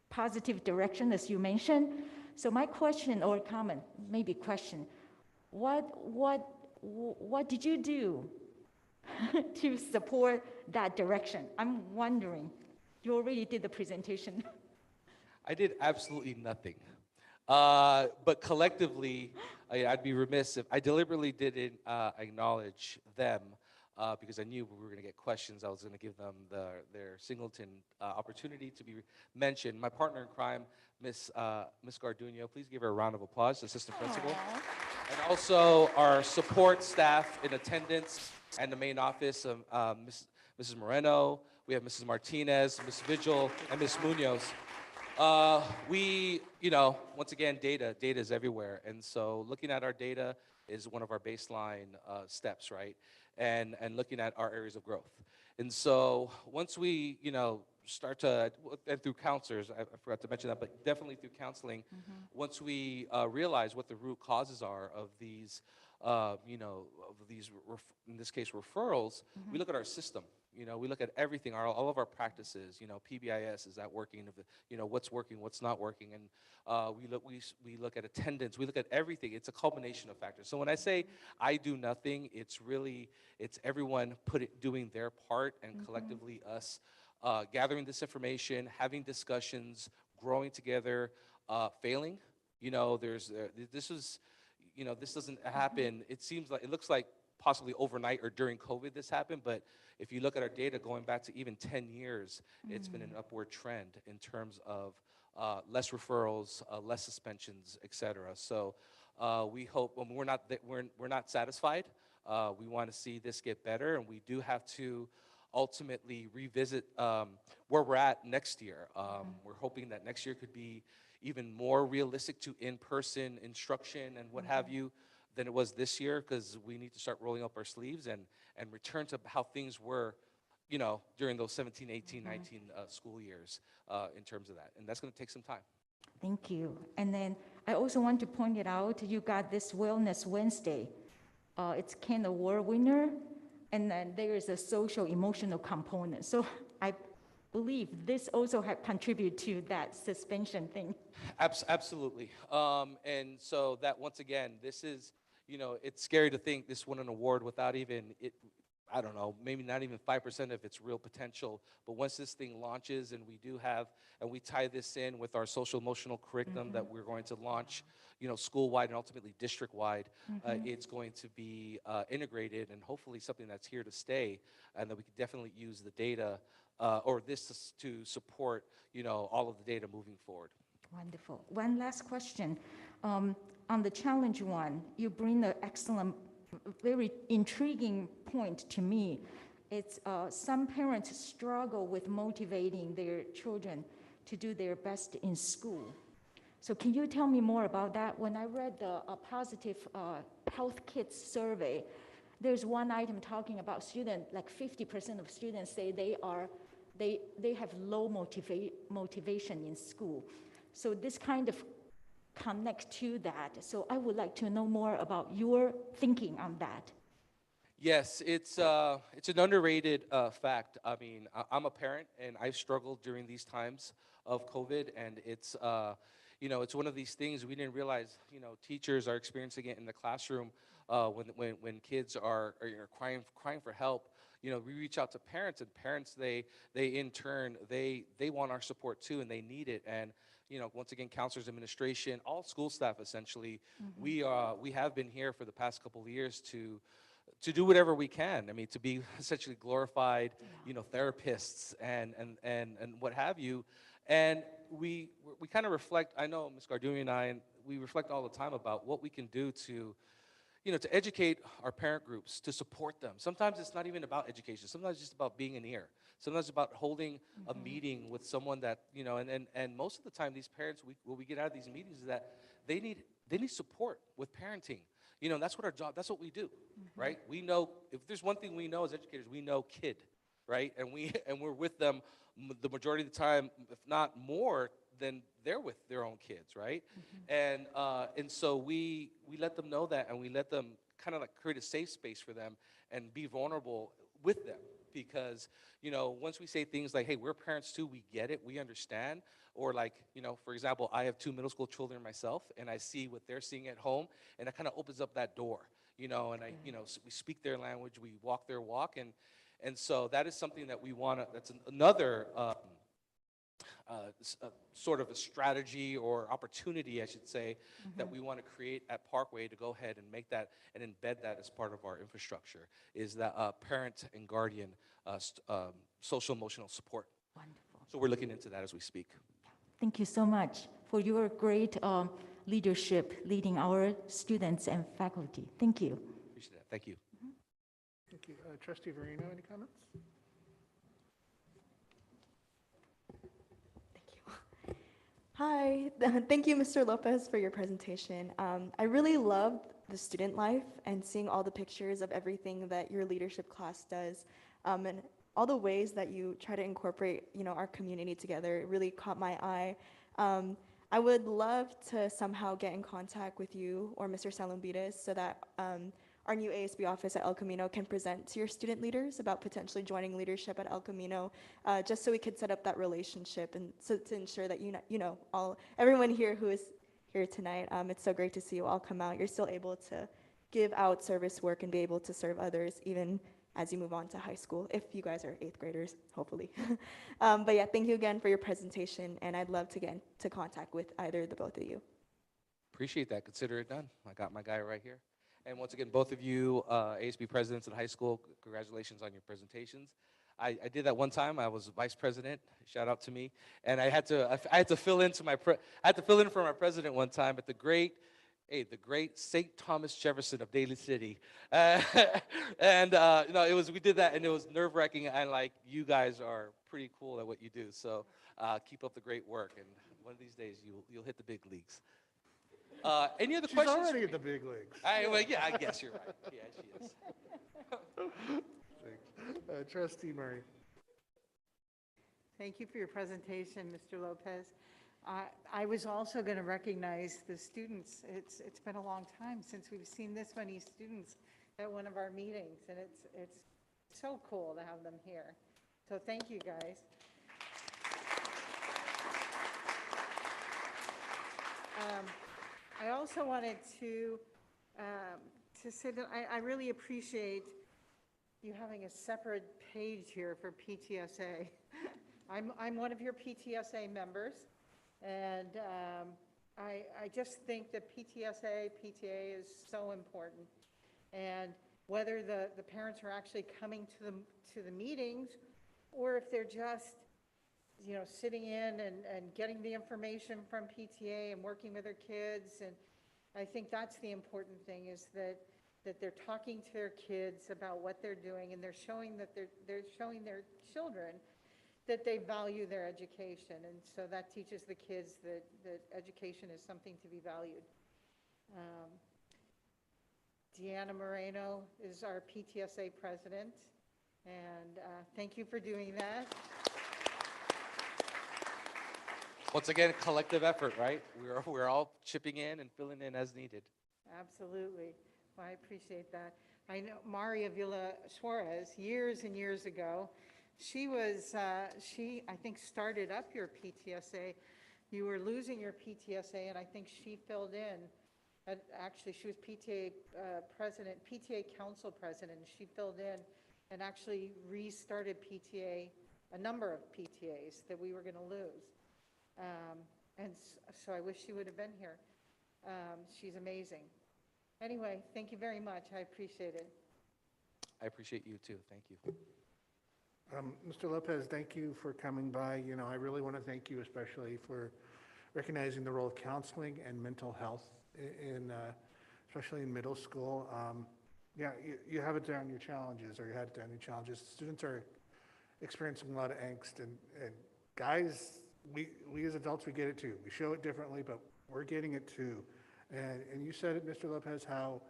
positive direction, as you mentioned. So my question or comment, maybe question, what did you do to support that direction? I'm wondering. You already did the presentation. I did absolutely nothing. But collectively, I'd be remiss if I deliberately didn't acknowledge them, because I knew we were going to get questions. I was going to give them their singleton opportunity to be mentioned. My partner in crime, Miss Garduno, please give her a round of applause, assistant principal. And also our support staff in attendance and the main office, Mrs. Moreno. We have Mrs. Martinez, Ms. Vigil, and Ms. Munoz. We, you know, once again, data is everywhere. And so looking at our data is one of our baseline steps, right? And looking at our areas of growth. And so once we, you know, start to, and through counselors, I forgot to mention that, but definitely through counseling, once we realize what the root causes are of these, you know, of these, in this case, referrals, we look at our system. You know, we look at everything, all of our practices. You know, PBIS, is that working? You know, what's working, what's not working, and we look at attendance. We look at everything. It's a culmination of factors. So when I say I do nothing, it's everyone doing their part, and collectively us gathering this information, having discussions, growing together, failing. You know, you know, this doesn't happen. It looks like possibly overnight or during COVID this happened, but if you look at our data going back to even 10 years, it's been an upward trend in terms of less referrals, less suspensions, et cetera. So we hope, we're not satisfied. We want to see this get better, and we do have to ultimately revisit where we're at next year. We're hoping that next year could be even more realistic to in-person instruction and what have you than it was this year, because we need to start rolling up our sleeves and return to how things were, you know, during those 17, 18, 19 school years in terms of that. And that's going to take some time. Thank you. And then I also want to point it out, you got this Wellness Wednesday. It's Ken Award winner, and then there is a social emotional component. So I believe this also have contributed to that suspension thing. Absolutely. And so that, once again, this is, you know, it's scary to think this won an award without even it I don't know, maybe not even 5% of its real potential. But once this thing launches and we tie this in with our social emotional curriculum that we're going to launch, school-wide and ultimately district-wide, it's going to be integrated and hopefully something that's here to stay, and that we can definitely use the data or this to support, all of the data moving forward. Wonderful. One last question. On the challenge one, you bring an excellent, very intriguing point to me. It's some parents struggle with motivating their children to do their best in school. So can you tell me more about that? When I read the positive health kits survey, there's one item talking about students, like 50% of students say they have low motivation in school. So this kind of connect to that. So I would like to know more about your thinking on that. Yes, it's an underrated fact. I mean, I'm a parent, and I've struggled during these times of COVID, and it's it's one of these things we didn't realize. Teachers are experiencing it in the classroom when kids are crying for help. We reach out to parents, and parents they in turn they want our support too, and they need it. And once again, counselors, administration, all school staff essentially, we have been here for the past couple of years to do whatever we can. I mean, to be essentially glorified, therapists and what have you. And we kind of reflect. I know Ms. Garduni and I, and we reflect all the time about what we can do to to educate our parent groups, to support them. Sometimes it's not even about education. Sometimes it's just about being an ear. Sometimes it's about holding a meeting with someone that, and most of the time these parents, what we get out of these meetings is that they need support with parenting. That's what our job, that's what we do, right? We know, if there's one thing we know as educators, we know kid, right? And we're with them the majority of the time, if not more, than they're with their own kids, right? And so we let them know that, and we let them kind of like create a safe space for them and be vulnerable with them. Because, once we say things like, hey, we're parents too, we get it, we understand, or like, for example, I have 2 middle school children myself, and I see what they're seeing at home, and it kind of opens up that door, and I, we speak their language, we walk their walk, and so that is something that we want to, that's another sort of a strategy or opportunity, I should say, that we want to create at Parkway to go ahead and make that and embed that as part of our infrastructure, is that parent and guardian social emotional support. Wonderful. So we're looking into that as we speak. Thank you so much for your great leadership leading our students and faculty. Thank you. Appreciate that. Thank you. Thank you. Trustee Verino, any comments? Hi, thank you, Mr. Lopez, for your presentation. I really loved the student life and seeing all the pictures of everything that your leadership class does, and all the ways that you try to incorporate, our community together. It really caught my eye. I would love to somehow get in contact with you or Mr. Salumbides so that our new ASB office at El Camino can present to your student leaders about potentially joining leadership at El Camino, just so we could set up that relationship and so to ensure that everyone here who is here tonight, it's so great to see you all come out. You're still able to give out service work and be able to serve others even as you move on to high school, if you guys are 8th graders, hopefully. But yeah, thank you again for your presentation, and I'd love to get into contact with either the both of you. Appreciate that. Consider it done. I got my guy right here. And once again, both of you, ASB presidents in high school, congratulations on your presentations. I did that one time. I was vice president. Shout out to me. And I had to fill in for my president one time at the great St. Thomas Jefferson of Daly City. And we did that, and it was nerve-wracking. And like, you guys are pretty cool at what you do. So keep up the great work. And one of these days, you'll hit the big leagues. Any other questions? She's already at the big leagues. I guess you're right. Yeah, she is. Thanks. Trustee Murray. Thank you for your presentation, Mr. Lopez. I was also going to recognize the students. It's been a long time since we've seen this many students at one of our meetings, and it's so cool to have them here. So thank you, guys. I also wanted to say that I really appreciate you having a separate page here for PTSA. I'm one of your PTSA members, and I just think that PTA is so important. And whether the parents are actually coming to the meetings, or if they're just, you know, sitting in and getting the information from PTA and working with their kids. And I think that's the important thing, is that they're talking to their kids about what they're doing, and they're showing that they're showing their children that they value their education. And so that teaches the kids that education is something to be valued. Deanna Moreno is our PTSA president, and thank you for doing that. Once again, collective effort, right? We're all chipping in and filling in as needed. Absolutely. Well, I appreciate that. I know Maria Villa Suarez, years and years ago, she I think started up your PTSA. You were losing your PTSA, and I think she filled in. Actually, she was PTA president, PTA council president, and she filled in and actually restarted PTA, a number of PTAs that we were going to lose. And so I wish she would have been here. She's amazing. Anyway, thank you very much. I appreciate it. I appreciate you too. Thank you. Mr. Lopez, thank you for coming by. You know, I really want to thank you especially for recognizing the role of counseling and mental health especially in middle school. Yeah, you have it down your challenges, or you had it down your challenges. Students are experiencing a lot of angst, and guys, we as adults, we get it too. We show it differently, but we're getting it too. And you said it, Mr. Lopez, how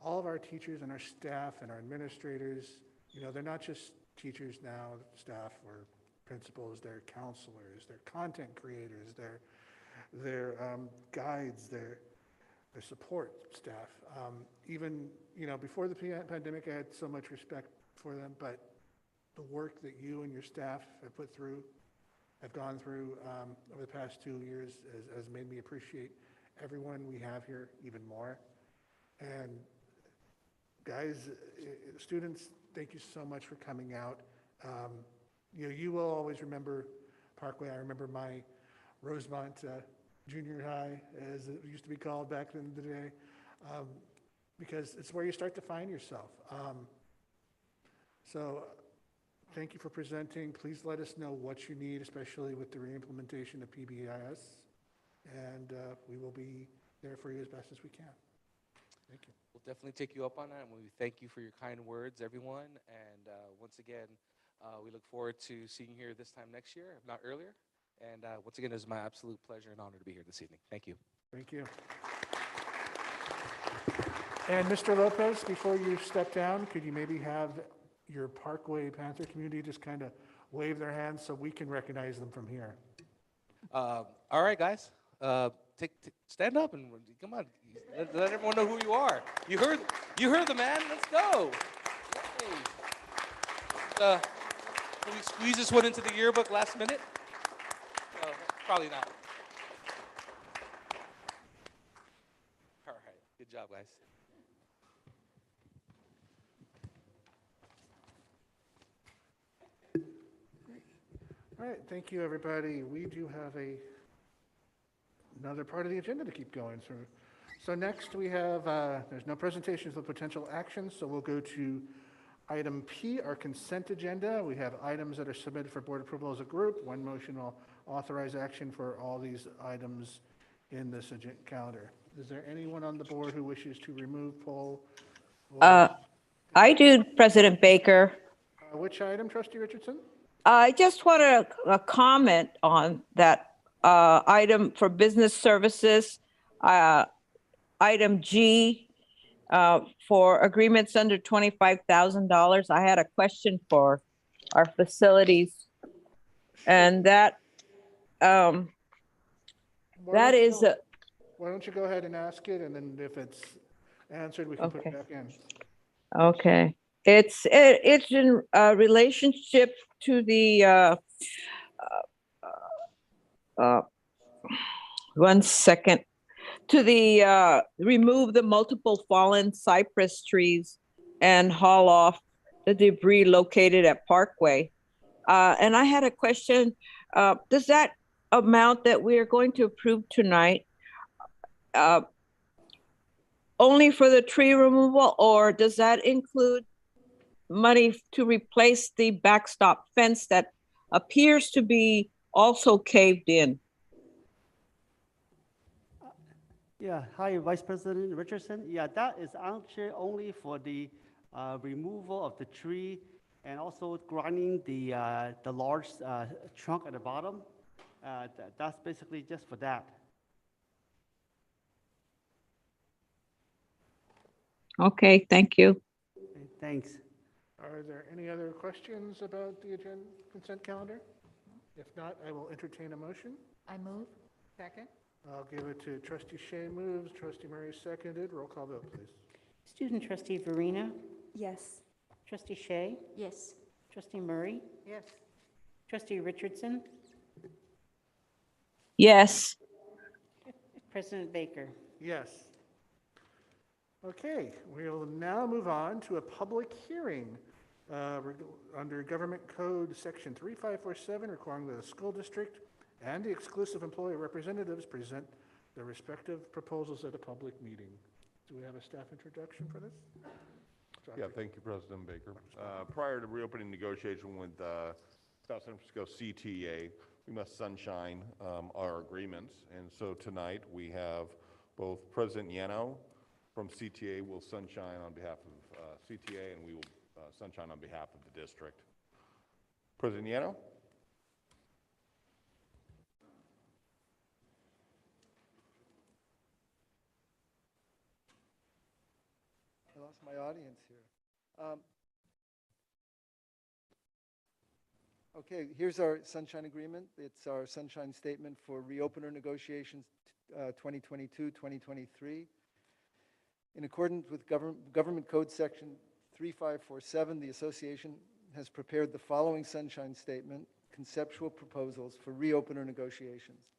all of our teachers and our staff and our administrators, you know, they're not just teachers now, staff or principals, they're counselors, they're content creators, they're guides, they're support staff. Even, you know, before the pandemic, I had so much respect for them, but the work that you and your staff have gone through over the past 2 years has made me appreciate everyone we have here even more. And guys, students, thank you so much for coming out. You know, you will always remember Parkway. I remember my Rosemont Junior High, as it used to be called back in the day, because it's where you start to find yourself. So thank you for presenting. Please let us know what you need, especially with the reimplementation of PBIS, and we will be there for you as best as we can. Thank you. We'll definitely take you up on that, and we thank you for your kind words, everyone. And once again, we look forward to seeing you here this time next year, if not earlier. And once again, it is my absolute pleasure and honor to be here this evening. Thank you. Thank you. And Mr. Lopez, before you step down, could you maybe have your Parkway Panther community just kind of wave their hands so we can recognize them from here? All right, guys. Stand up and come on. Let everyone know who you are. You heard the man. Let's go. Hey. Can we squeeze this one into the yearbook last minute? No, probably not. All right. Good job, guys. All right, thank you, everybody. We do have another part of the agenda to keep going through. So next we have, there's no presentations of potential actions, so we'll go to item P, our consent agenda. We have items that are submitted for board approval as a group. One motion will authorize action for all these items in this calendar. Is there anyone on the board who wishes to remove, poll? I do, President Baker. Which item, Trustee Richardson? I just want a comment on that item for business services, item G, for agreements under $25,000. I had a question for our facilities, and that that is a. Why don't you go ahead and ask it, and then if it's answered, we can put it back in. Okay, it's in relationship to the 1 second, to the remove the multiple fallen cypress trees and haul off the debris located at Parkway. And I had a question. Does that amount that we are going to approve tonight only for the tree removal, or does that include money to replace the backstop fence that appears to be also caved in? Yeah, hi, Vice President Richardson. Yeah, that is actually only for the removal of the tree and also grinding the large trunk at the bottom. That's basically just for that. Okay, thank you. Okay, thanks. Are there any other questions about the agenda consent calendar? If not, I will entertain a motion. I move. Second? I'll give it to Trustee Shea moves, Trustee Murray seconded. Roll call vote, please. Student Trustee Verena, Yes. Trustee Shea, Yes. Trustee Murray, Yes. Trustee Richardson, Yes. President Baker. Yes. Okay, we'll now move on to a public hearing under Government Code Section 3547, requiring that the school district and the exclusive employee representatives present their respective proposals at a public meeting. Do we have a staff introduction for this? Yeah, thank you, President Baker. Prior to reopening negotiation with South San Francisco CTA, we must sunshine our agreements. And so tonight we have both President Yano from CTA will sunshine on behalf of CTA, and we will sunshine on behalf of the district. President Yano? I lost my audience here. Okay, here's our sunshine agreement. It's our sunshine statement for reopener negotiations 2022-2023. In accordance with Government Code Section 3547, the association has prepared the following sunshine statement, conceptual proposals for reopener negotiations.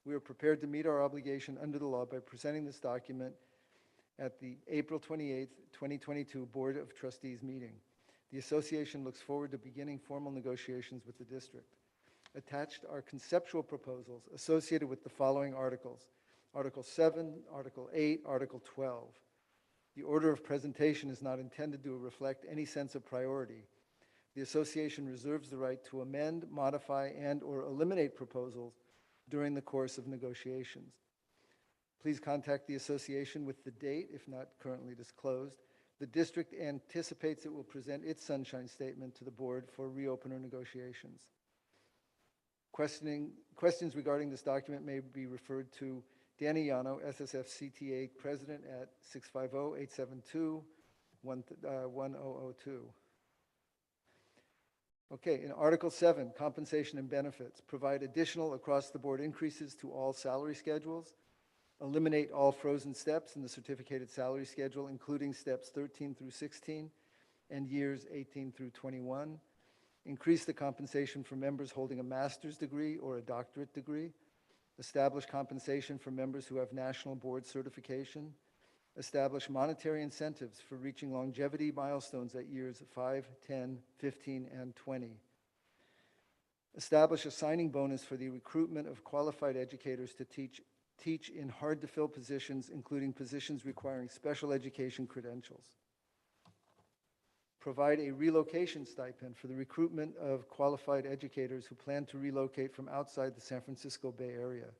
We are prepared to meet our obligation under the law by presenting this document at the April 28th, 2022 Board of Trustees meeting. The association looks forward to beginning formal negotiations with the district. Attached are conceptual proposals associated with the following articles: Article 7, Article 8, Article 12. The order of presentation is not intended to reflect any sense of priority. The association reserves the right to amend, modify, and/or eliminate proposals during the course of negotiations. Please contact the association with the date, if not currently disclosed. The district anticipates it will present its sunshine statement to the board for reopener negotiations. Questions regarding this document may be referred to Danny Yano, SSF CTA President, at 650-872-1002. Okay, in Article 7, compensation and benefits, provide additional across-the-board increases to all salary schedules. Eliminate all frozen steps in the certificated salary schedule, including steps 13 through 16 and years 18 through 21. Increase the compensation for members holding a master's degree or a doctorate degree. Establish compensation for members who have national board certification. Establish monetary incentives for reaching longevity milestones at years 5, 10, 15, and 20. Establish a signing bonus for the recruitment of qualified educators to teach in hard-to-fill positions, including positions requiring special education credentials. Provide a relocation stipend for the recruitment of qualified educators who plan to relocate from outside the San Francisco Bay Area.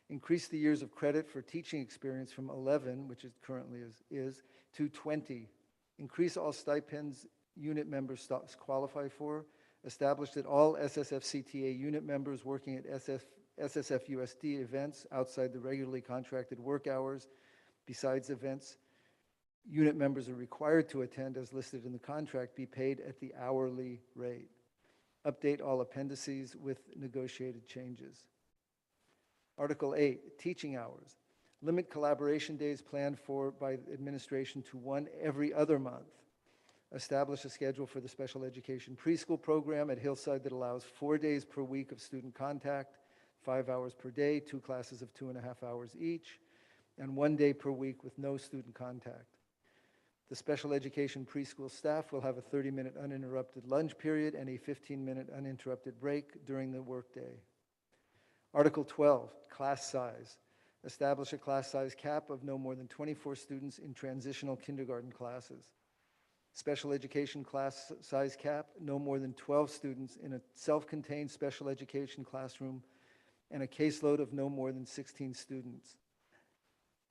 Increase the years of credit for teaching experience from 11, which it currently is, to 20. Increase all stipends unit members qualify for. Establish that all SSFCTA unit members working at SSFUSD events outside the regularly contracted work hours, besides events unit members are required to attend as listed in the contract, be paid at the hourly rate. Update all appendices with negotiated changes. Article 8, teaching hours. Limit collaboration days planned for by administration to one every other month. Establish a schedule for the special education preschool program at Hillside that allows 4 days per week of student contact, 5 hours per day, 2 classes of 2.5 hours each, and 1 day per week with no student contact. The special education preschool staff will have a 30-minute uninterrupted lunch period and a 15-minute uninterrupted break during the workday. Article 12, class size. Establish a class size cap of no more than 24 students in transitional kindergarten classes. Special education class size cap, no more than 12 students in a self-contained special education classroom and a caseload of no more than 16 students.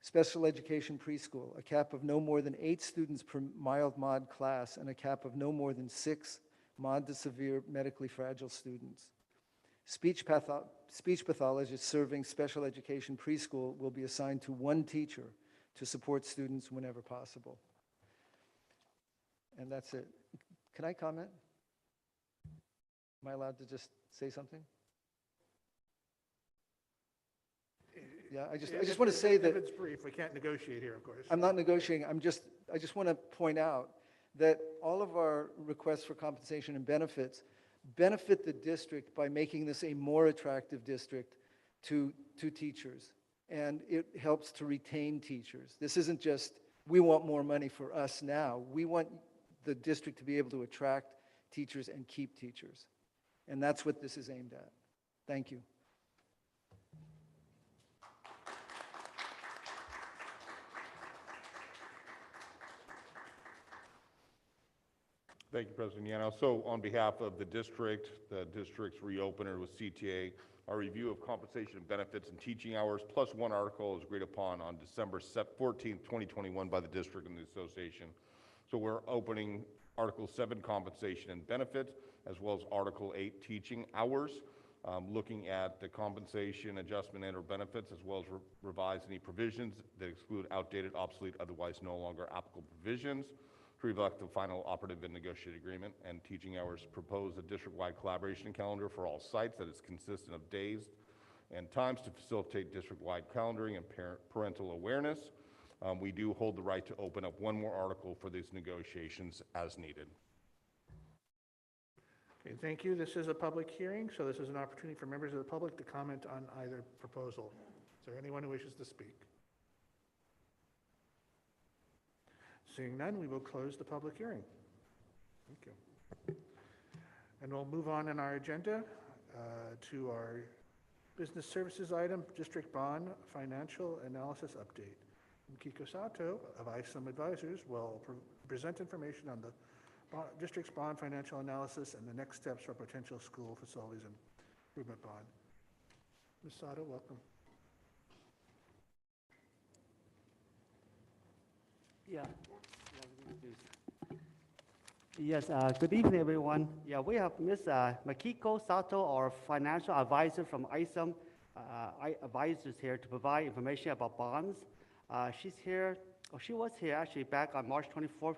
Special education preschool, a cap of no more than 8 students per mild mod class and a cap of no more than 6 mod to severe medically fragile students. Speech pathologists serving special education preschool will be assigned to 1 teacher to support students whenever possible. And that's it. Can I comment? Am I allowed to just say something? Yeah, I just want to say that If it's brief, we can't negotiate here, of course. I'm not negotiating. I just want to point out that all of our requests for compensation and benefits benefit the district by making this a more attractive district to teachers. And it helps to retain teachers. This isn't just, we want more money for us now. We want the district to be able to attract teachers and keep teachers. And that's what this is aimed at. Thank you. Thank you, President Yano. So on behalf of the district's reopener with CTA, our review of compensation and benefits and teaching hours plus 1 article is agreed upon on December 14th, 2021 by the district and the association. So we're opening Article 7, compensation and benefits, as well as Article 8, teaching hours, looking at the compensation adjustment and or benefits, as well as revise any provisions that exclude outdated, obsolete, otherwise no longer applicable provisions, to reflect the final operative and negotiated agreement. And teaching hours, propose a district-wide collaboration calendar for all sites that is consistent of days and times to facilitate district-wide calendaring and parental awareness. We do hold the right to open up 1 more article for these negotiations as needed. Okay, thank you. This is a public hearing, so this is an opportunity for members of the public to comment on either proposal. Is there anyone who wishes to speak? Seeing none, we will close the public hearing. Thank you. And we'll move on in our agenda to our business services item, district bond financial analysis update. Kiko Sato of ISOM Advisors will present information on the district's bond financial analysis and the next steps for potential school facilities improvement bond. Ms. Sato, welcome. Yeah. Yes, good evening, everyone. Yeah, we have Ms. Makiko Sato, our financial advisor from ISOM Advisors here to provide information about bonds. She's here, or she was here actually back on March 24th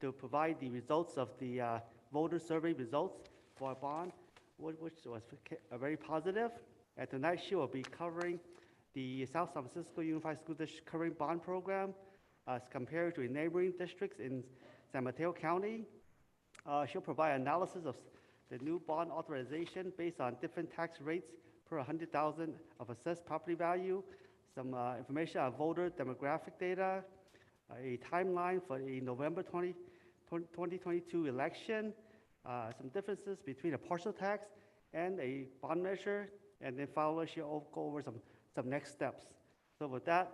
to provide the results of the voter survey results for a bond, which was very positive. And tonight she will be covering the South San Francisco Unified School District current bond program as compared to neighboring districts in San Mateo County. She'll provide analysis of the new bond authorization based on different tax rates per 100,000 of assessed property value, some information on voter demographic data, a timeline for the November 2022 election, some differences between a parcel tax and a bond measure, and then finally she'll go over some next steps. So with that,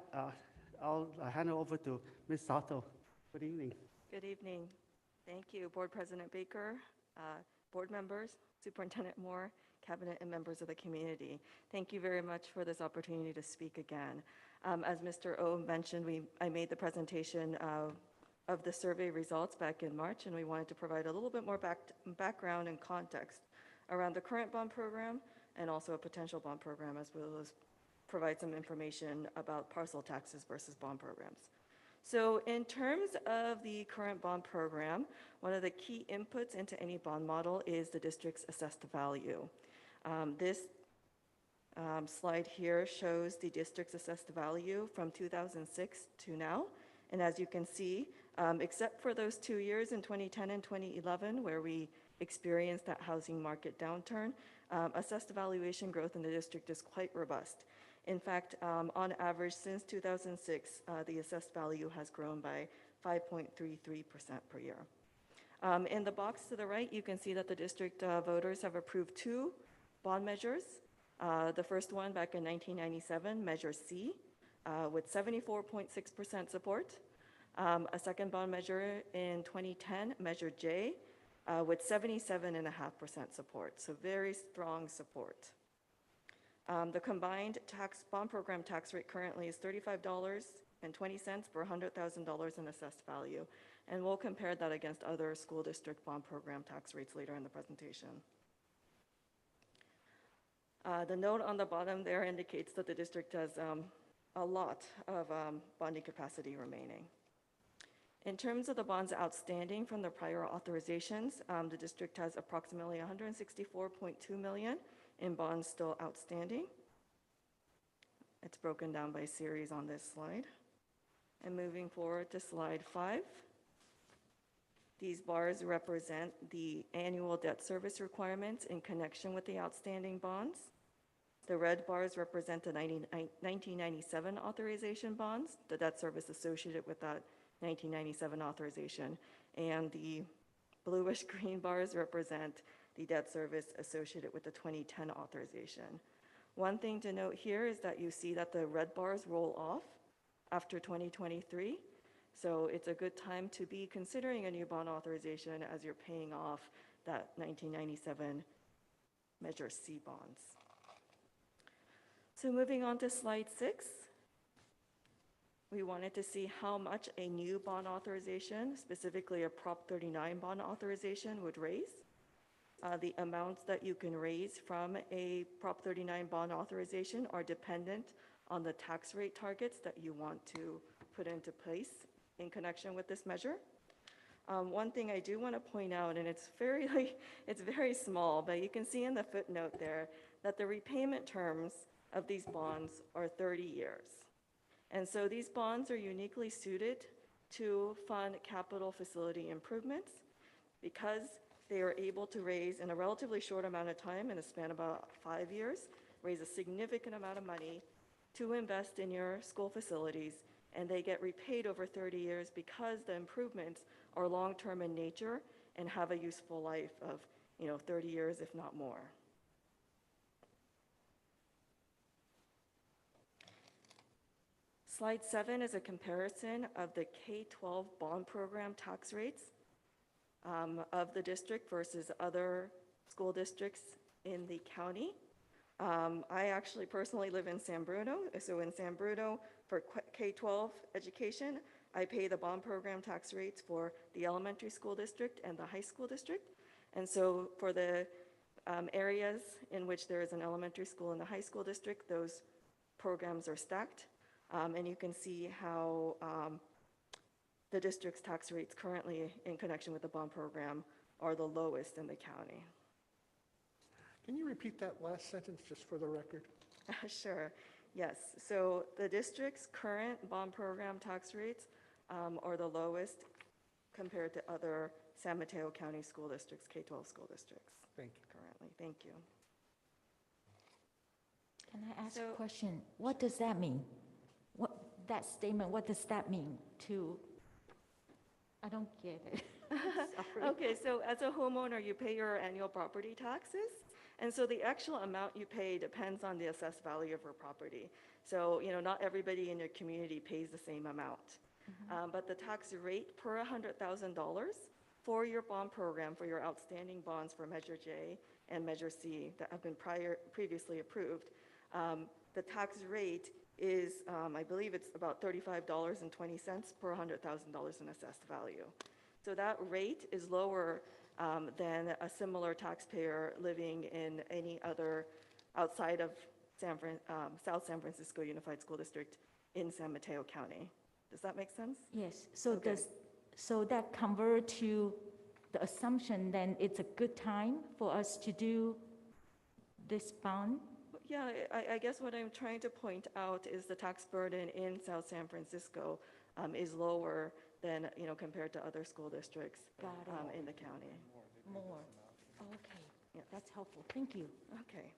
I'll hand it over to Ms. Sato. Good evening. Good evening. Thank you, Board President Baker, board members, Superintendent Moore, Cabinet, and members of the community. Thank you very much for this opportunity to speak again. As Mr. O mentioned, I made the presentation of the survey results back in March, and we wanted to provide a little bit more background and context around the current bond program and also a potential bond program, as well as provide some information about parcel taxes versus bond programs. So in terms of the current bond program, one of the key inputs into any bond model is the district's assessed value. This slide here shows the district's assessed value from 2006 to now. And as you can see, except for those 2 years in 2010 and 2011, where we experienced that housing market downturn, assessed valuation growth in the district is quite robust. In fact, on average, since 2006, the assessed value has grown by 5.33% per year. In the box to the right, you can see that the district voters have approved 2 bond measures. The first one back in 1997, Measure C, with 74.6% support. A second bond measure in 2010, Measure J, with 77.5% support, so very strong support. The combined bond program tax rate currently is $35.20 per $100,000 in assessed value, and we'll compare that against other school district bond program tax rates later in the presentation. The note on the bottom there indicates that the district has a lot of bonding capacity remaining. In terms of the bonds outstanding from the prior authorizations, the district has approximately $164.2 million in bonds still outstanding. It's broken down by series on this slide. And moving forward to slide 5, these bars represent the annual debt service requirements in connection with the outstanding bonds. The red bars represent the 1997 authorization bonds, the debt service associated with that 1997 authorization, and the bluish green bars represent the debt service associated with the 2010 authorization. One thing to note here is that you see that the red bars roll off after 2023, so it's a good time to be considering a new bond authorization as you're paying off that 1997 Measure C bonds. So moving on to slide 6, we wanted to see how much a new bond authorization, specifically a Prop 39 bond authorization, would raise. The amounts that you can raise from a Prop 39 bond authorization are dependent on the tax rate targets that you want to put into place in connection with this measure. One thing I do want to point out, and it's very small, but you can see in the footnote there that the repayment terms of these bonds are 30 years. And so these bonds are uniquely suited to fund capital facility improvements because they are able to raise, in a relatively short amount of time, in a span of about 5 years, raise a significant amount of money to invest in your school facilities, and they get repaid over 30 years because the improvements are long-term in nature and have a useful life of 30 years, if not more. Slide 7 is a comparison of the K-12 bond program tax rates of the district versus other school districts in the county. I actually personally live in San Bruno. So in San Bruno, for K-12 education, I pay the bond program tax rates for the elementary school district and the high school district. And so for the areas in which there is an elementary school and the high school district, those programs are stacked. And you can see how the district's tax rates currently in connection with the bond program are the lowest in the county. Can you repeat that last sentence just for the record? Sure, yes. So the district's current bond program tax rates are the lowest compared to other San Mateo County school districts, K-12 school districts. Thank you. Currently, thank you. Can I ask a question? What does that mean? That statement, what does that mean to, I don't get it. Okay, so as a homeowner, you pay your annual property taxes. And so the actual amount you pay depends on the assessed value of your property. So, not everybody in your community pays the same amount. But the tax rate per $100,000 for your bond program, for your outstanding bonds for Measure J and Measure C that have been previously approved, the tax rate is, I believe it's about $35.20 per $100,000 in assessed value. So that rate is lower than a similar taxpayer living in any other outside of South San Francisco Unified School District in San Mateo County. Does that make sense? Yes, so Okay. so that convert to the assumption then it's a good time for us to do this bond? Yeah, I guess what I'm trying to point out is the tax burden in South San Francisco is lower than, compared to other school districts in the county. More, okay, Yes. that's helpful, thank you. Okay.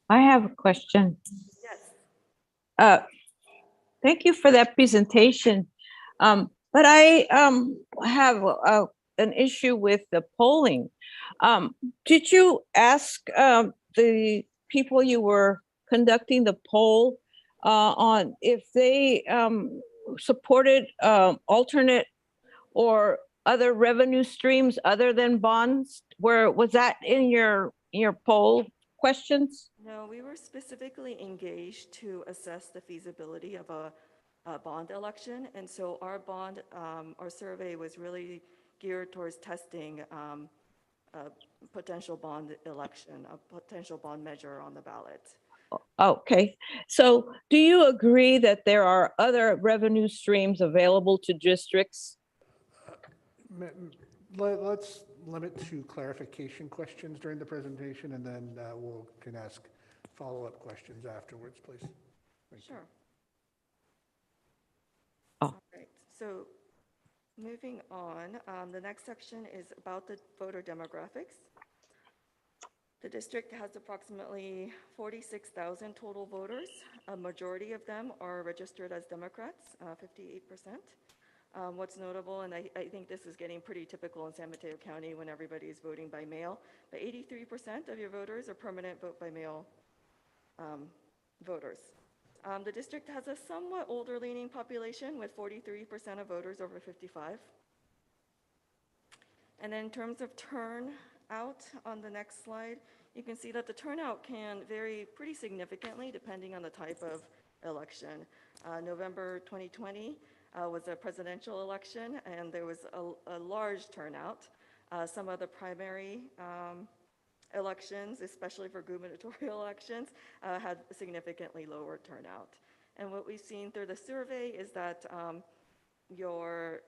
I have a question. Yes. Thank you for that presentation. But I have an issue with the polling. Did you ask the people you were conducting the poll on if they supported alternate or other revenue streams other than bonds? Was that in your poll questions? No, we were specifically engaged to assess the feasibility of a bond election. And so our survey was really geared towards testing a potential bond election, a potential bond measure on the ballot. Okay, so do you agree that there are other revenue streams available to districts? Let's limit to clarification questions during the presentation, and then can ask follow-up questions afterwards, please. Thank you. Sure. Oh. All right, so moving on, the next section is about the voter demographics. The district has approximately 46,000 total voters. A majority of them are registered as Democrats, 58%. What's notable, and I think this is getting pretty typical in San Mateo County when everybody is voting by mail, but 83% of your voters are permanent vote by mail voters. The district has a somewhat older leaning population with 43% of voters over 55. And then in terms of turnout on the next slide, you can see that the turnout can vary pretty significantly depending on the type of election. November 2020 was a presidential election, and there was a large turnout. Some of the primary elections, especially for gubernatorial elections, had significantly lower turnout. And what we've seen through the survey is that your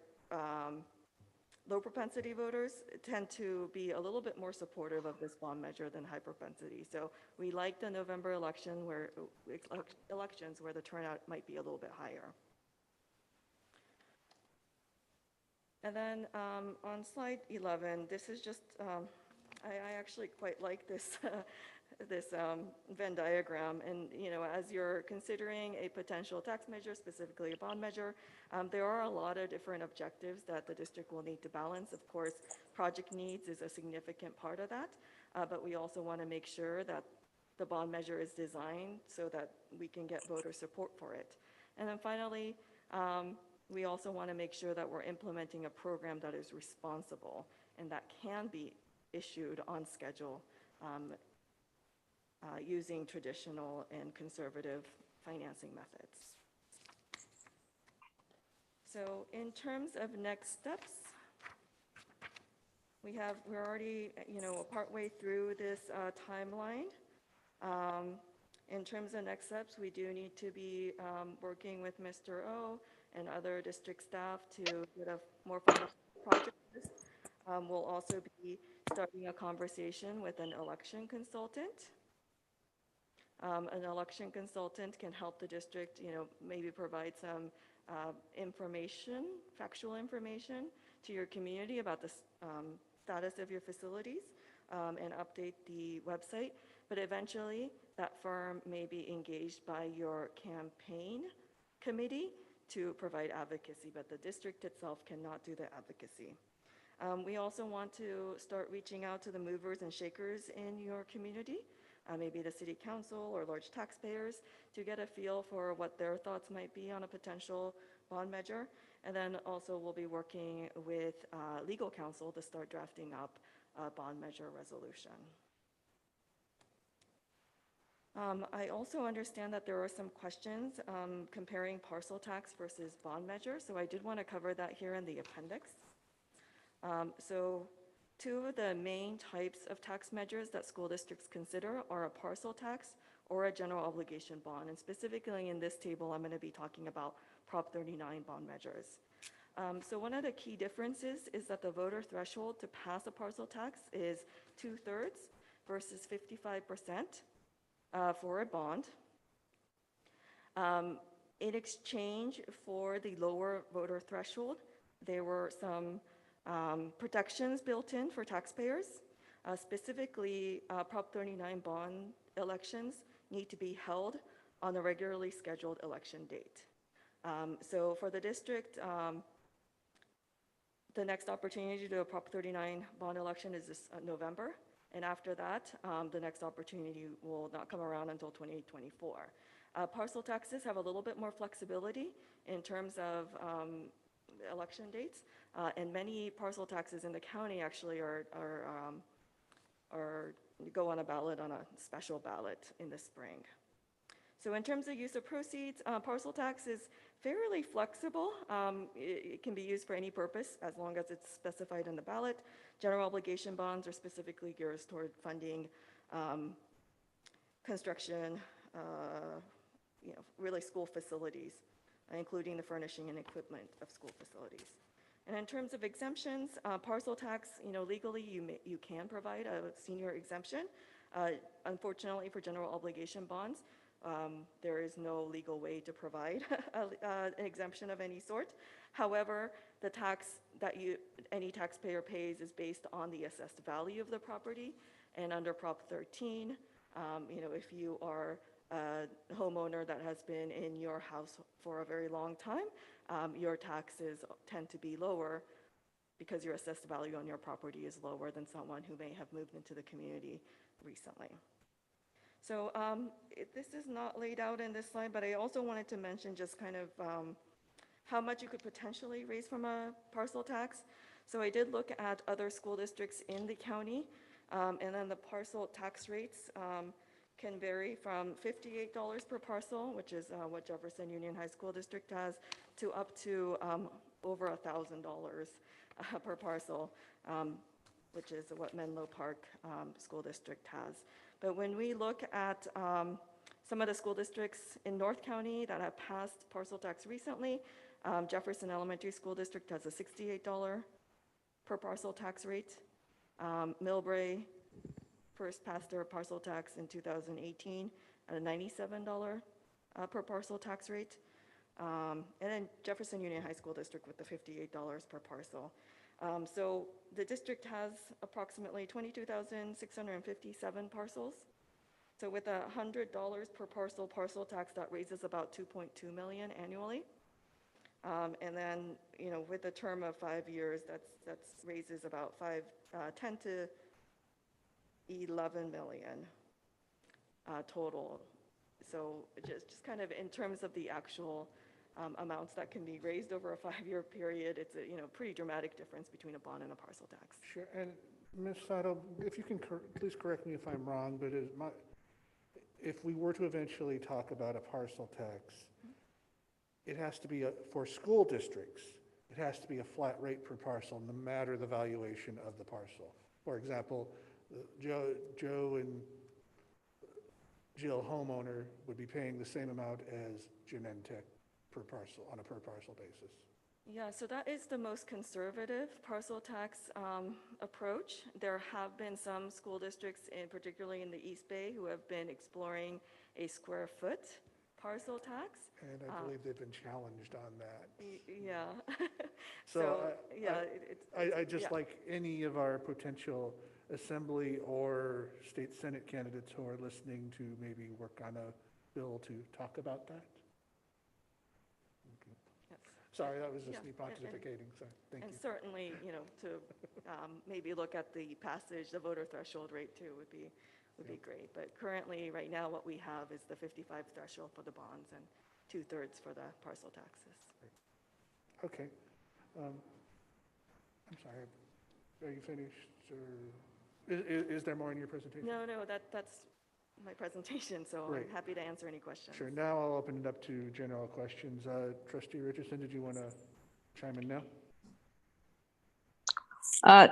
low propensity voters tend to be a little bit more supportive of this bond measure than high propensity. So we like the November elections where the turnout might be a little bit higher. And then on slide 11, this is just, I actually quite like this, this Venn diagram. And as you're considering a potential tax measure, specifically a bond measure, there are a lot of different objectives that the district will need to balance. Of course, project needs is a significant part of that, but we also want to make sure that the bond measure is designed so that we can get voter support for it. And then finally, we also want to make sure that we're implementing a program that is responsible and that can be issued on schedule using traditional and conservative financing methods. So in terms of next steps, we're already partway through this timeline. In terms of next steps, we do need to be working with Mr. O and other district staff to get a more formal project list. We'll also be starting a conversation with an election consultant. An election consultant can help the district, maybe provide some information, factual information to your community about the status of your facilities and update the website. But eventually, that firm may be engaged by your campaign committee to provide advocacy, but the district itself cannot do the advocacy. We also want to start reaching out to the movers and shakers in your community, maybe the city council or large taxpayers, to get a feel for what their thoughts might be on a potential bond measure. And then also we'll be working with legal counsel to start drafting up a bond measure resolution. I also understand that there are some questions comparing parcel tax versus bond measure, so I did want to cover that here in the appendix. So two of the main types of tax measures that school districts consider are a parcel tax or a general obligation bond. And specifically in this table, I'm going to be talking about Prop 39 bond measures. So one of the key differences is that the voter threshold to pass a parcel tax is 2/3 versus 55% for a bond. In exchange for the lower voter threshold, there were some protections built in for taxpayers. Specifically, Prop 39 bond elections need to be held on a regularly scheduled election date. So for the district, the next opportunity to do a Prop 39 bond election is this November. And after that, the next opportunity will not come around until 2024. Parcel taxes have a little bit more flexibility in terms of election dates. And many parcel taxes in the county actually go on a ballot, on a special ballot in the spring. So in terms of use of proceeds, parcel tax is fairly flexible. It can be used for any purpose as long as it's specified in the ballot. General obligation bonds are specifically geared toward funding construction, really school facilities, including the furnishing and equipment of school facilities. And in terms of exemptions, parcel tax, legally you can provide a senior exemption. Unfortunately, for general obligation bonds, there is no legal way to provide an exemption of any sort. However, the tax that any taxpayer pays is based on the assessed value of the property. And under Prop 13, if you are a homeowner that has been in your house for a very long time, your taxes tend to be lower because your assessed value on your property is lower than someone who may have moved into the community recently. So this is not laid out in this slide, but I also wanted to mention just kind of how much you could potentially raise from a parcel tax. So I did look at other school districts in the county, and then the parcel tax rates can vary from $58 per parcel, which is what Jefferson Union High School District has, to up to over $1,000 per parcel, which is what Menlo Park School District has. But when we look at some of the school districts in North County that have passed parcel tax recently, Jefferson Elementary School District has a $68 per parcel tax rate. Millbrae first passed their parcel tax in 2018 at a $97 per parcel tax rate. And then Jefferson Union High School District with the $58 per parcel. So the district has approximately 22,657 parcels. So with $100 per parcel tax, that raises about $2.2 million annually. And then, with a term of 5 years, that raises about 10 to 11 million total. So just kind of in terms of the actual amounts that can be raised over a 5-year period, it's a pretty dramatic difference between a bond and a parcel tax. Sure, and Ms. Sato, if you can please correct me if I'm wrong, but if we were to eventually talk about a parcel tax, it has to be for school districts, it has to be a flat rate per parcel, no matter the valuation of the parcel. For example, Joe and Jill homeowner would be paying the same amount as Genentech per parcel, on a per parcel basis. Yeah, so that is the most conservative parcel tax approach. There have been some school districts, particularly in the East Bay, who have been exploring a square foot parcel tax. And I believe they've been challenged on that. Yeah. So yeah, I just like any of our potential assembly or state senate candidates who are listening to maybe work on a bill to talk about that. Okay. Yes. Sorry, that was just Yeah, me pontificating, so thank you. And certainly, to maybe look at the passage, the voter threshold rate too would be great. But currently, right now, what we have is the 55 threshold for the bonds and 2/3 for the parcel taxes. Okay. I'm sorry, are you finished, or is there more in your presentation? No, that's my presentation, so Great. I'm happy to answer any questions. Sure, now I'll open it up to general questions. Trustee Richardson, did you want to chime in now?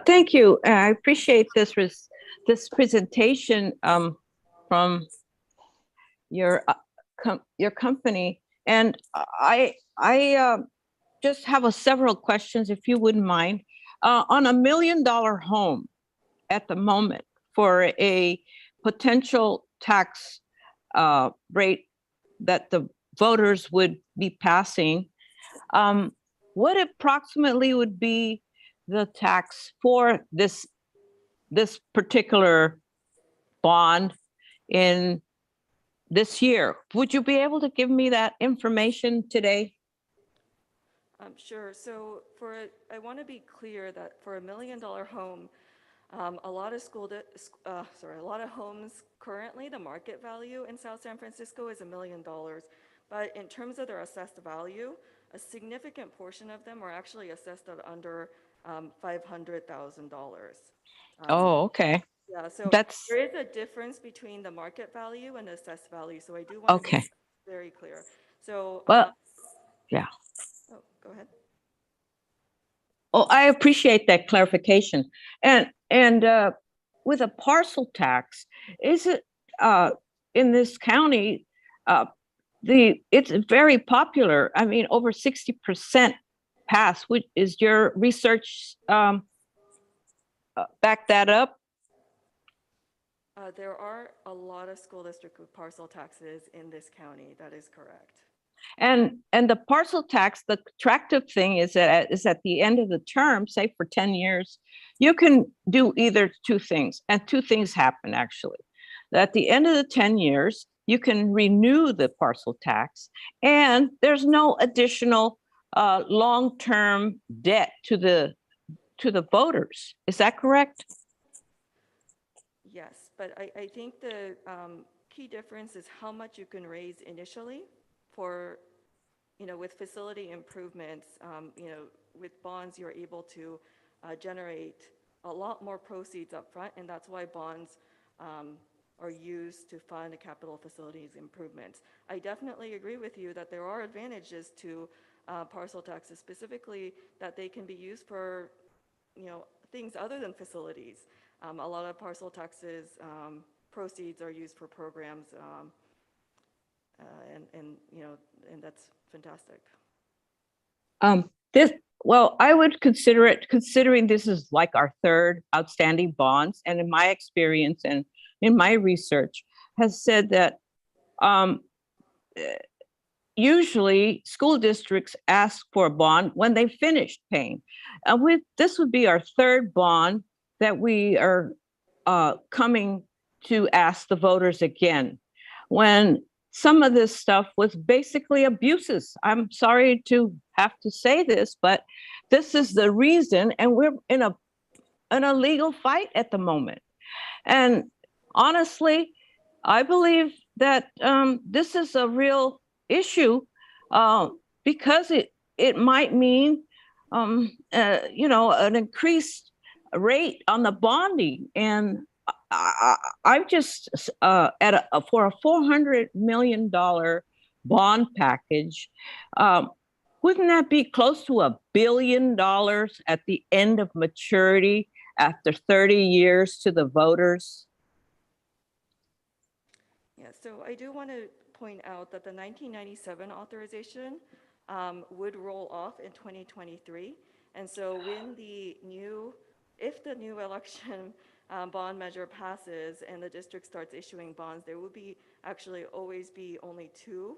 Thank you. I appreciate this presentation from your company, and I just have several questions, if you wouldn't mind. On $1 million home at the moment for a potential tax rate that the voters would be passing, what approximately would be the tax for this particular bond in this year? Would you be able to give me that information today? Sure. So I want to be clear that for $1 million home, a lot of a lot of homes currently, the market value in South San Francisco is $1 million. But in terms of their assessed value, a significant portion of them are actually assessed at under $500,000. Oh, okay. Yeah, so That's there is a difference between the market value and assessed value. So I do want to make okay. that very clear. So, Well, yeah. oh, go ahead. Oh, I appreciate that clarification. And with a parcel tax, is it in this county? It's very popular. I mean, over 60% pass. Which is your research back that up? There are a lot of school district with parcel taxes in this county. That is correct. And the parcel tax, the attractive thing is that at the end of the term, say for 10 years, you can do either two things, and two things happen actually. At the end of the 10 years, you can renew the parcel tax, and there's no additional long-term debt to the voters. Is that correct? Yes, but I think the key difference is how much you can raise initially for, with facility improvements, with bonds, you're able to generate a lot more proceeds up front, and that's why bonds are used to fund capital facilities improvements. I definitely agree with you that there are advantages to parcel taxes, specifically that they can be used for, things other than facilities. A lot of parcel taxes proceeds are used for programs, and that's fantastic. I would consider it, considering this is like our third outstanding bonds, and in my experience and in my research has said that usually school districts ask for a bond when they finished paying. This would be our third bond that we are coming to ask the voters again, when some of this stuff was basically abuses. I'm sorry to have to say this, but this is the reason, and we're in a legal fight at the moment. And honestly, I believe that this is a real issue because it might mean an increased rate on the bonding. And I'm just for a $400 million bond package. Wouldn't that be close to $1 billion at the end of maturity after 30 years to the voters? Yeah, so I do want to point out that the 1997 authorization would roll off in 2023. And so if the new election bond measure passes and the district starts issuing bonds, there will always be only two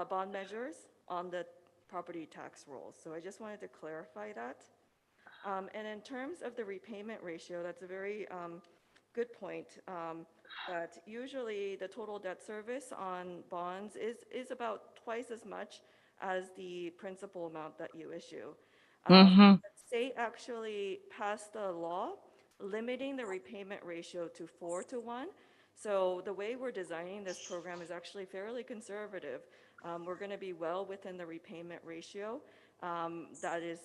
bond measures on the property tax rolls. So I just wanted to clarify that. And in terms of the repayment ratio, that's a very good point. That usually the total debt service on bonds is about twice as much as the principal amount that you issue. The state actually passed a law limiting the repayment ratio to 4-1. So the way we're designing this program is actually fairly conservative. We're going to be well within the repayment ratio. That is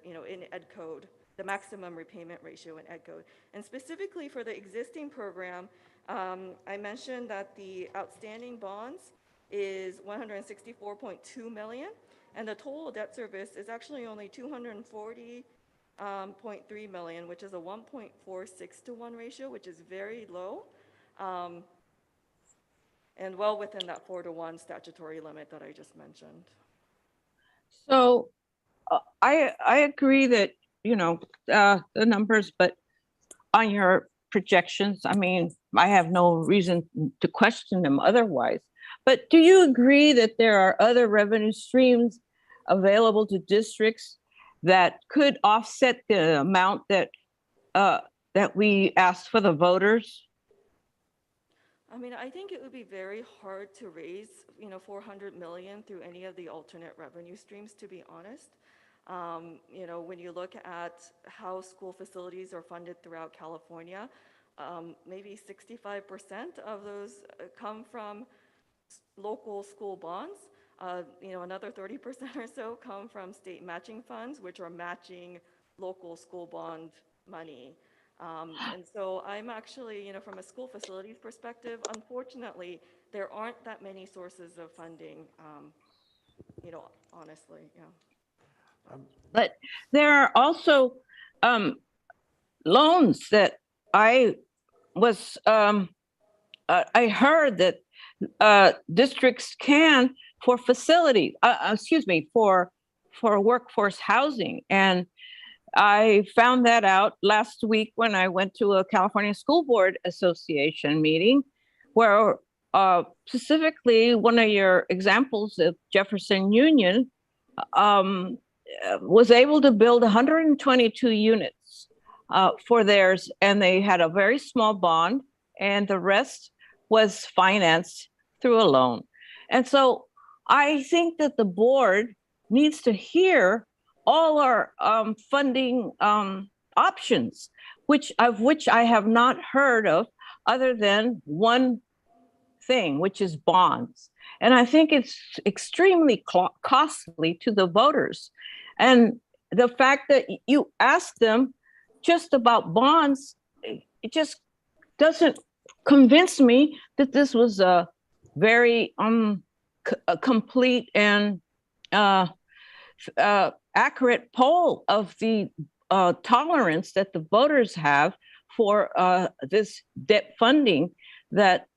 in Ed Code, the maximum repayment ratio in Ed Code. And specifically for the existing program, I mentioned that the outstanding bonds is $164.2 million, and the total debt service is actually only $240.3 million, which is a 1.46-1 ratio, which is very low, and well within that 4-1 statutory limit that I just mentioned. So I agree that, the numbers, but on your projections, I mean, I have no reason to question them otherwise. But do you agree that there are other revenue streams available to districts that could offset the amount that we asked for the voters? I mean, I think it would be very hard to raise, $400 million through any of the alternate revenue streams, to be honest. When you look at how school facilities are funded throughout California, maybe 65% of those come from local school bonds. Another 30% or so come from state matching funds, which are matching local school bond money. And so I'm actually, from a school facilities perspective, unfortunately, there aren't that many sources of funding, honestly, yeah. But there are also loans that I was, I heard that districts can for facility, for workforce housing. And I found that out last week when I went to a California School Board Association meeting where specifically one of your examples of Jefferson Union was able to build 122 units for theirs, and they had a very small bond, and the rest was financed through a loan. And so I think that the board needs to hear all our funding options, which I have not heard of other than one thing, which is bonds. And I think it's extremely costly to the voters. And the fact that you ask them just about bonds, it just doesn't convince me that this was a very a complete and accurate poll of the tolerance that the voters have for this debt funding that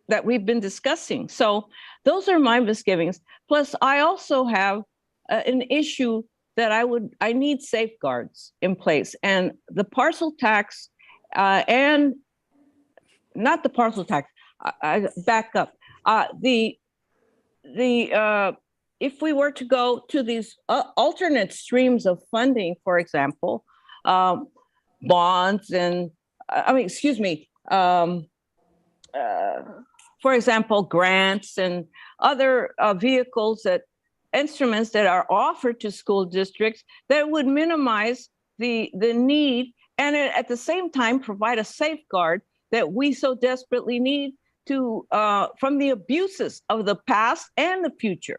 that we've been discussing. So those are my misgivings. Plus, I also have an issue that I need safeguards in place, and the parcel tax and not the parcel tax. I back up. If we were to go to these alternate streams of funding, for example, bonds and for example, grants and other vehicles instruments that are offered to school districts that would minimize the need and at the same time provide a safeguard that we so desperately need to from the abuses of the past and the future.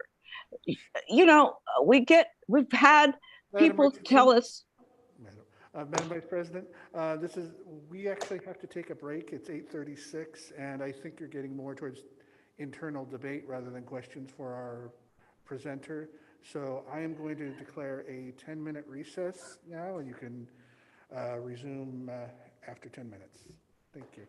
We've had people tell us. Madam Vice President, we actually have to take a break. It's 8:36, and I think you're getting more towards internal debate rather than questions for our presenter. So I am going to declare a 10-minute recess now, and you can resume after 10 minutes. Thank you.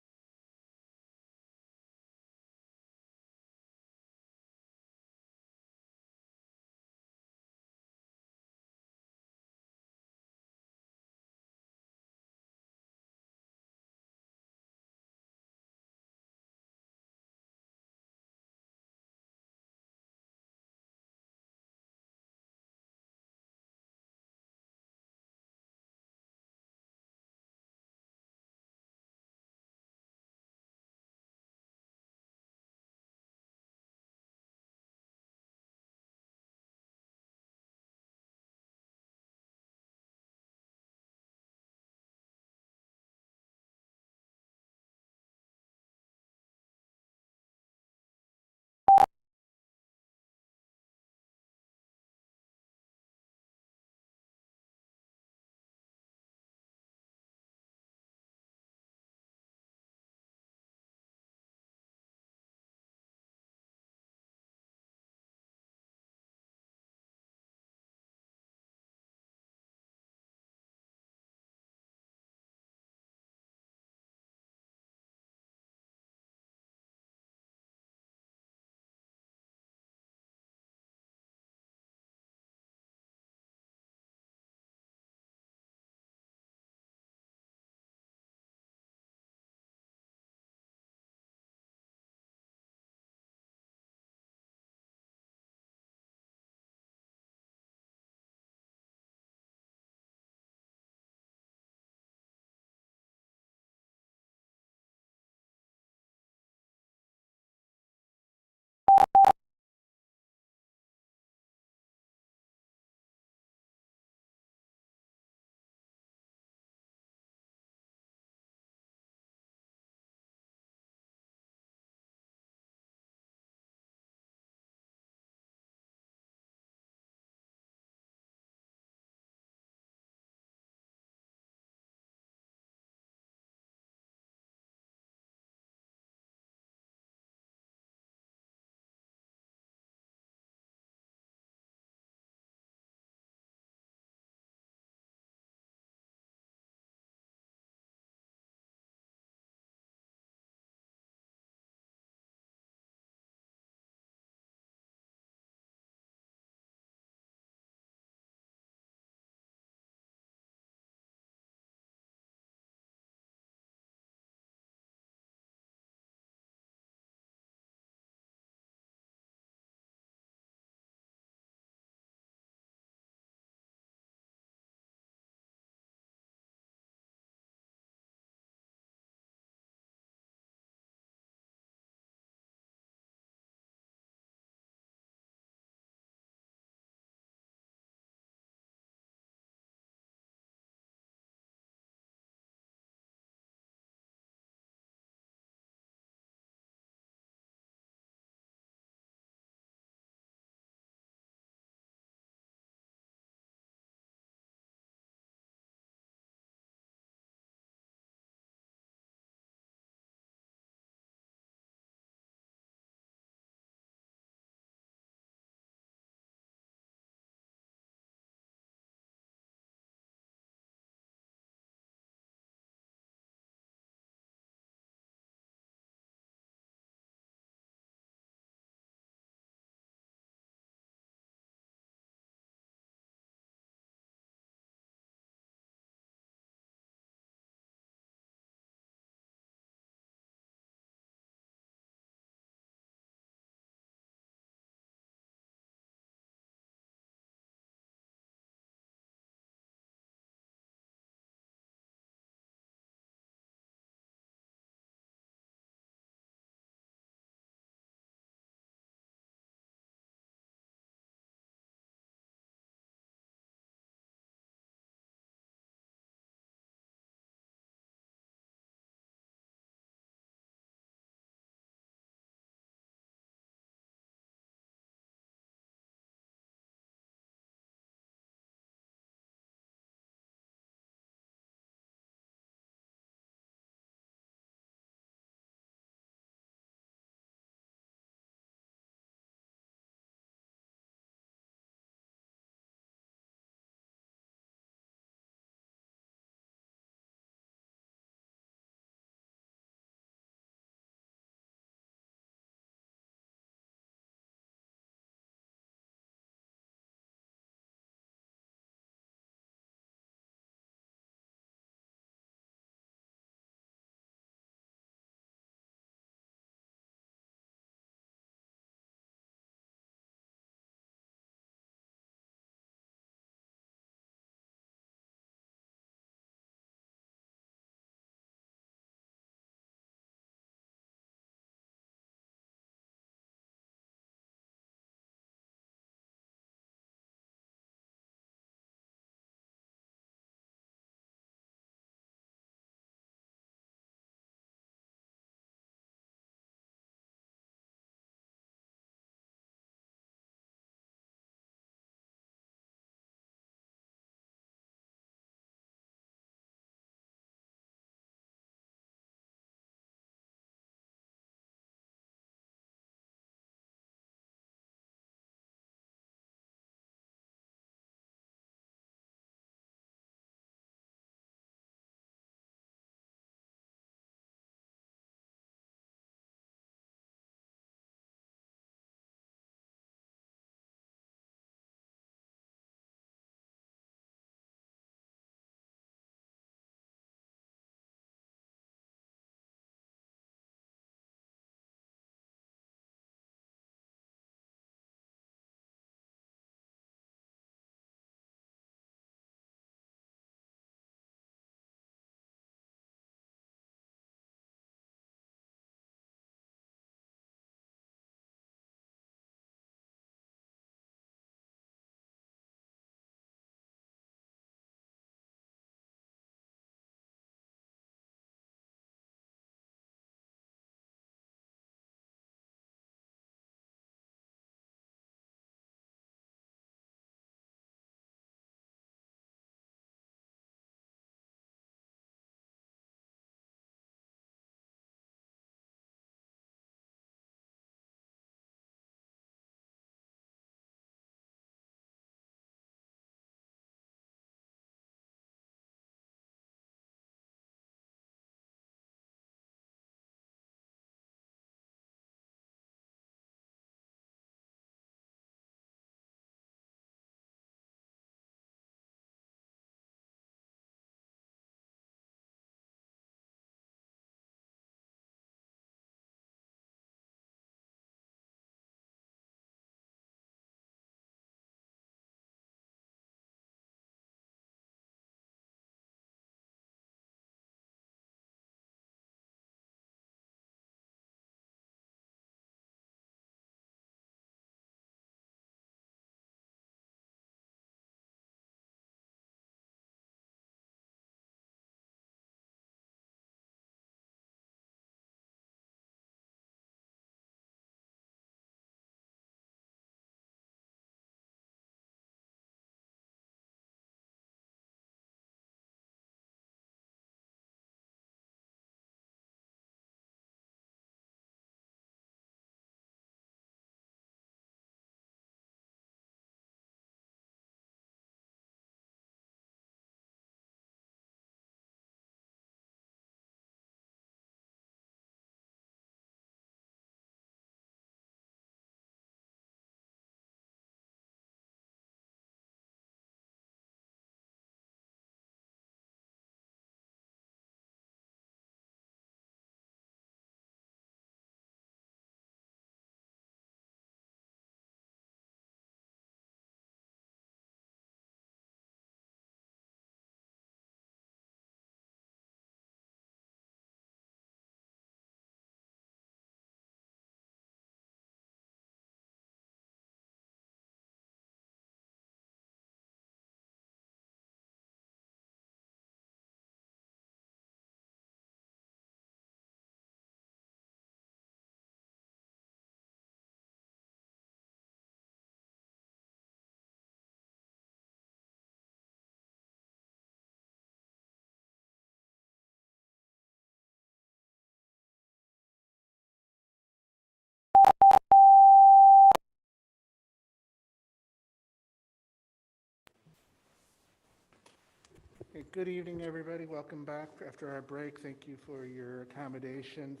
Good evening, everybody. Welcome back after our break. Thank you for your accommodations.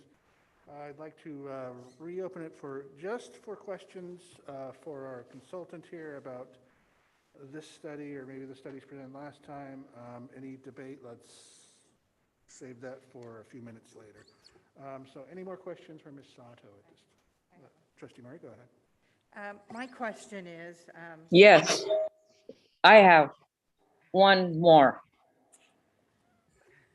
I'd like to reopen it just for questions for our consultant here about this study, or maybe the studies presented last time. Any debate, let's save that for a few minutes later. So any more questions for Ms. Sato at this time? Trustee Murray, go ahead. My question is, Yes, I have one more.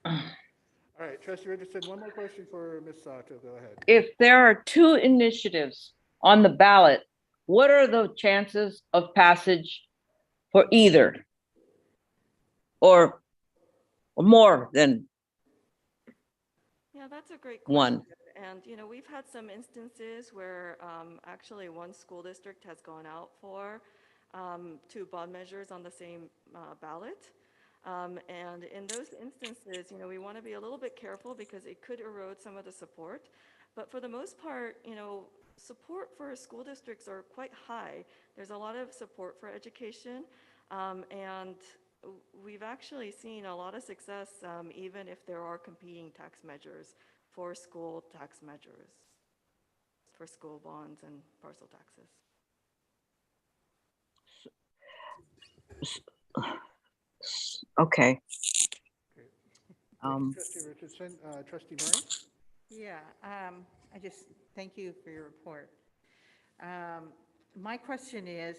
All right, Trustee Richardson, one more question for Ms. Sato. Go ahead. If there are two initiatives on the ballot, what are the chances of passage for either? Or more than Yeah, that's a great one? question. And, we've had some instances where actually one school district has gone out for two bond measures on the same ballot. And in those instances, we want to be a little bit careful because it could erode some of the support. But for the most part, support for school districts are quite high. There's a lot of support for education. And we've actually seen a lot of success even if there are competing tax measures for school tax measures, for school bonds and parcel taxes. Okay. Thank you, Trustee Richardson. Trustee Murray? yeah, I just thank you for your report. My question is,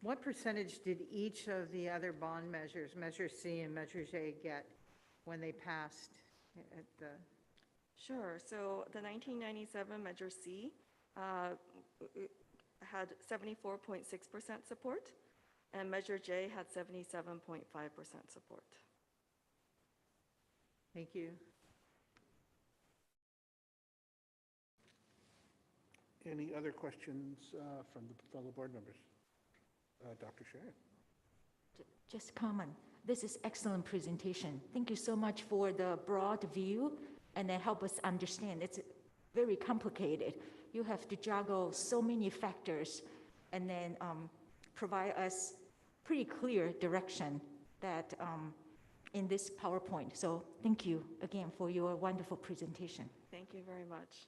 what percentage did each of the other bond measures, Measure C and Measure J, get when they passed at the? Sure. So the 1997 Measure C had 74.6% support, and Measure J had 77.5% support. Thank you. Any other questions from the fellow board members? Dr. Sharon? Just comment. This is excellent presentation. Thank you so much for the broad view and then help us understand. It's very complicated. You have to juggle so many factors and then provide us pretty clear direction that in this PowerPoint. So thank you again for your wonderful presentation. Thank you very much.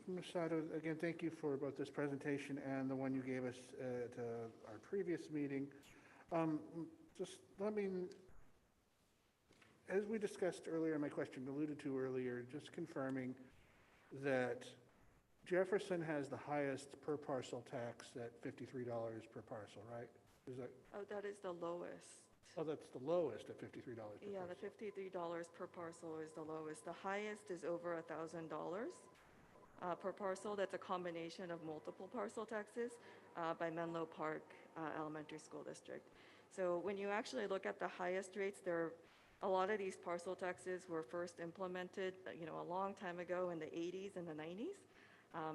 Ms. Sato, again, thank you for both this presentation and the one you gave us at our previous meeting. Just let me, as we discussed earlier, my question alluded to earlier, just confirming that Jefferson has the highest per parcel tax at $53 per parcel, right? Is that? Oh, that is the lowest. Oh, that's the lowest at $53 per Yeah, parcel. the $53 per parcel is the lowest. The highest is over $1,000 per parcel. That's a combination of multiple parcel taxes by Menlo Park Elementary School District. So when you actually look at the highest rates, a lot of these parcel taxes were first implemented, a long time ago in the 80s and the 90s,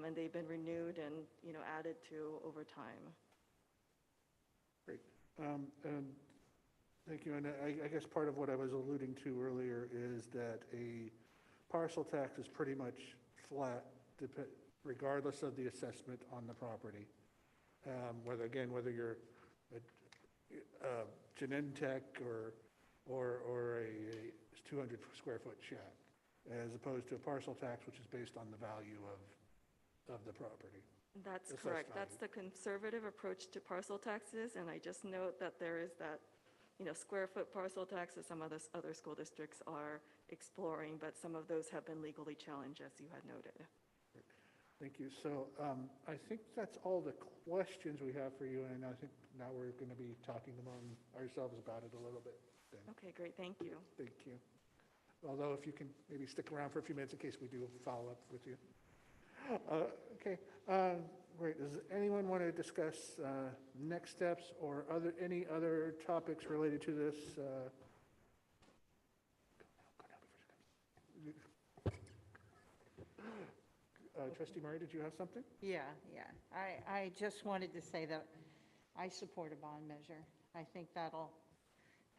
and they've been renewed and, added to over time. Great. And thank you. And I guess part of what I was alluding to earlier is that a parcel tax is pretty much flat, regardless of the assessment on the property. Whether you're a Genentech or a 200 square foot shack, as opposed to a parcel tax, which is based on the value of the property. That's correct. That's the conservative approach to parcel taxes, and I just note that there is that, square foot parcel tax that some of the other school districts are exploring, but some of those have been legally challenged, as you had noted. Thank you. So I think that's all the questions we have for you, and I think now we're going to be talking among ourselves about it a little bit. Then. Okay, great. Thank you. Thank you. Although if you can maybe stick around for a few minutes in case we do follow up with you. Okay. Great. Does anyone want to discuss next steps or any other topics related to this? Trustee Murray, did you have something? Yeah. I just wanted to say that I support a bond measure. I think that'll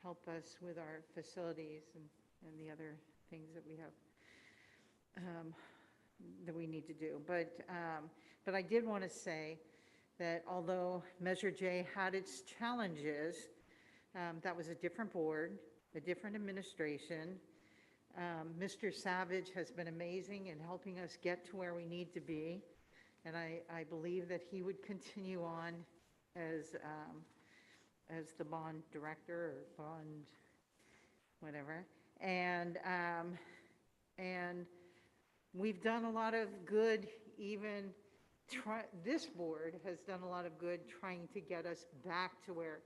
help us with our facilities and the other things that we have that we need to do. But I did want to say that although Measure J had its challenges, that was a different board, a different administration. Mr. Savage has been amazing in helping us get to where we need to be, and I believe that he would continue on as the bond director or bond whatever. And we've done a lot of good, even this board has done a lot of good trying to get us back to where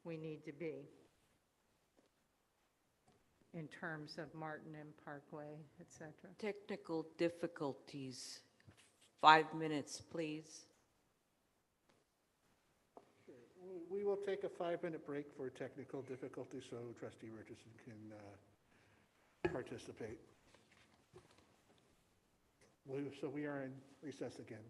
we need to be in terms of Martin and Parkway, et cetera. Technical difficulties. 5 minutes, please. We will take a 5-minute break for technical difficulties so Trustee Richardson can participate. So we are in recess again.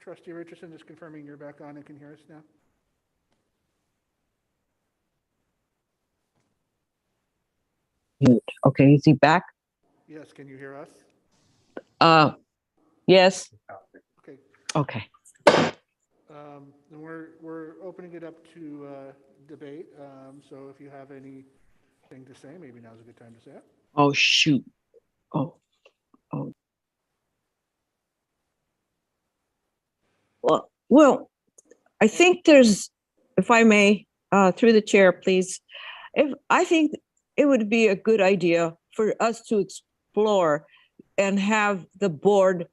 Trustee Richardson, just confirming you're back on and can hear us now. Mute. Okay, is he back? Yes, can you hear us? Yes. Okay. Okay. Then we're opening it up to debate. So if you have anything to say, maybe now's a good time to say it. Oh, shoot. Oh. Well, I think there's, if I may, through the chair, please, I think it would be a good idea for us to explore and have the board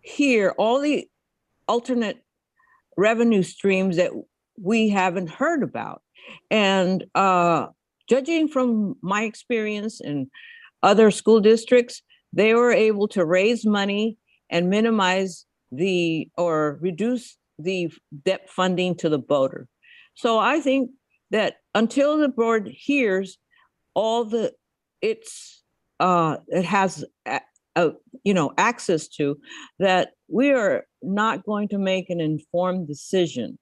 hear all the alternate revenue streams that we haven't heard about. And judging from my experience in other school districts, they were able to raise money and minimize or reduce the debt funding to the voter. So I think that until the board hears all it has access to, that we are not going to make an informed decision.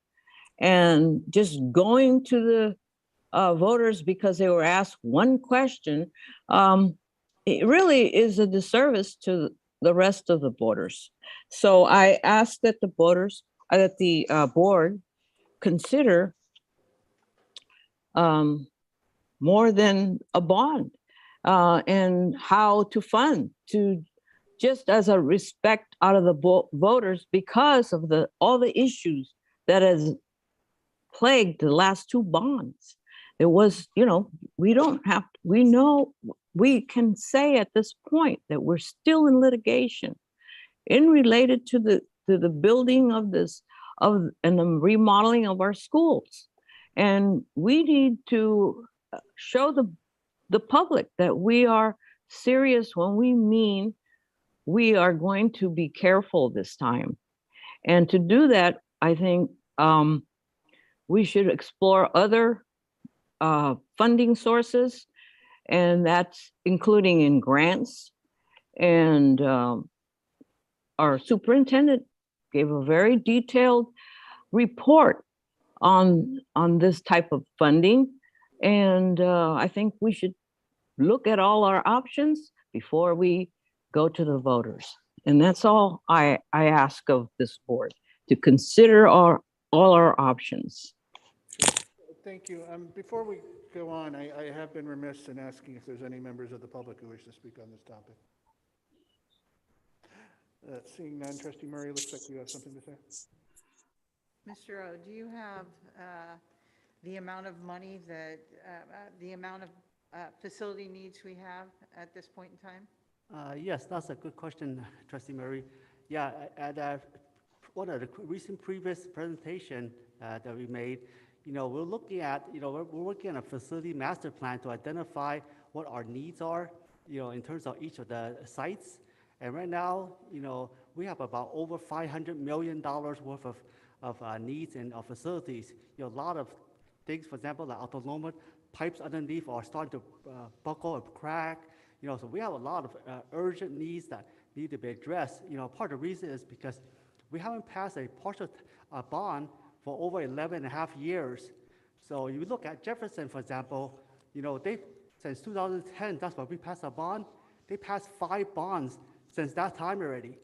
And just going to the voters because they were asked one question, it really is a disservice to the rest of the voters. So I ask that the board consider more than a bond and how to fund, to just as a respect out of the voters because of all the issues that has plagued the last two bonds. It was, we can say at this point that we're still in litigation in related to the building of and the remodeling of our schools. And we need to show the public that we are serious when we mean we are going to be careful this time. And to do that, I think we should explore other funding sources, and that's including in grants. And our superintendent gave a very detailed report on this type of funding. And I think we should look at all our options before we go to the voters. And that's all I ask of this board, to consider all our options. Thank you. Before we go on, I have been remiss in asking if there's any members of the public who wish to speak on this topic. Seeing none, Trustee Murray, looks like you have something to say. Mr. O, do you have the amount of money that, the amount of facility needs we have at this point in time? Yes, that's a good question, Trustee Murray. Yeah, at one of the recent previous presentation that we made, we're looking at, we're working on a facility master plan to identify what our needs are, in terms of each of the sites. And right now, we have about over $500 million worth of needs in our facilities. A lot of things, for example, like autonomous pipes underneath are starting to buckle or crack. So we have a lot of urgent needs that need to be addressed. Part of the reason is because we haven't passed a partial bond for over 11 and a half years. So you look at Jefferson, for example, they since 2010, that's when we passed a bond. They passed 5 bonds since that time already.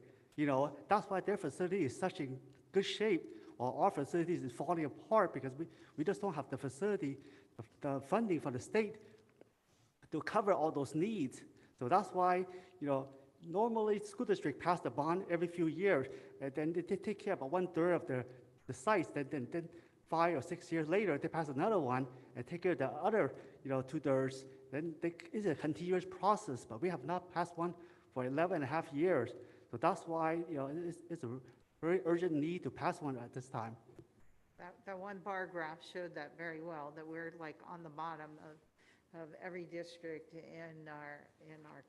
That's why their facility is such in good shape, while our facilities is falling apart because we just don't have the facility, the funding from the state to cover all those needs. So that's why, normally school district pass the bond every few years, and then they take care of about 1/3 of the sites. Then 5 or 6 years later, they pass another one and take care of the other, 2/3. Then it's a continuous process, but we have not passed one for 11 and a half years. So that's why, it's a very urgent need to pass one at this time. That one bar graph showed that very well, that we're like on the bottom of every district in our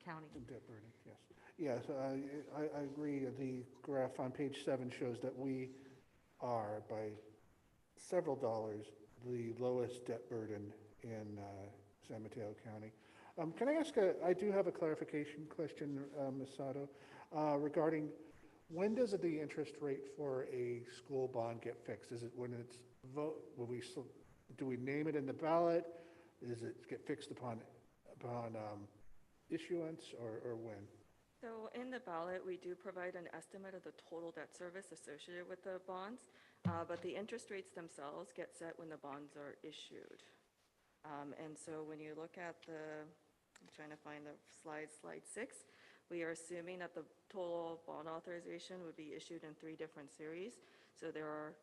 county. Debt burden, yes. Yes, I agree. The graph on page 7 shows that we are, by several dollars, the lowest debt burden in San Mateo County. Can I ask I do have a clarification question, Ms. Sato, regarding when does the interest rate for a school bond get fixed? Is it when it's do we name it in the ballot? Does it get fixed upon issuance or when? So in the ballot, we do provide an estimate of the total debt service associated with the bonds, but the interest rates themselves get set when the bonds are issued. And so when you look at I'm trying to find the slide 6, we are assuming that the total bond authorization would be issued in 3 different series. So there are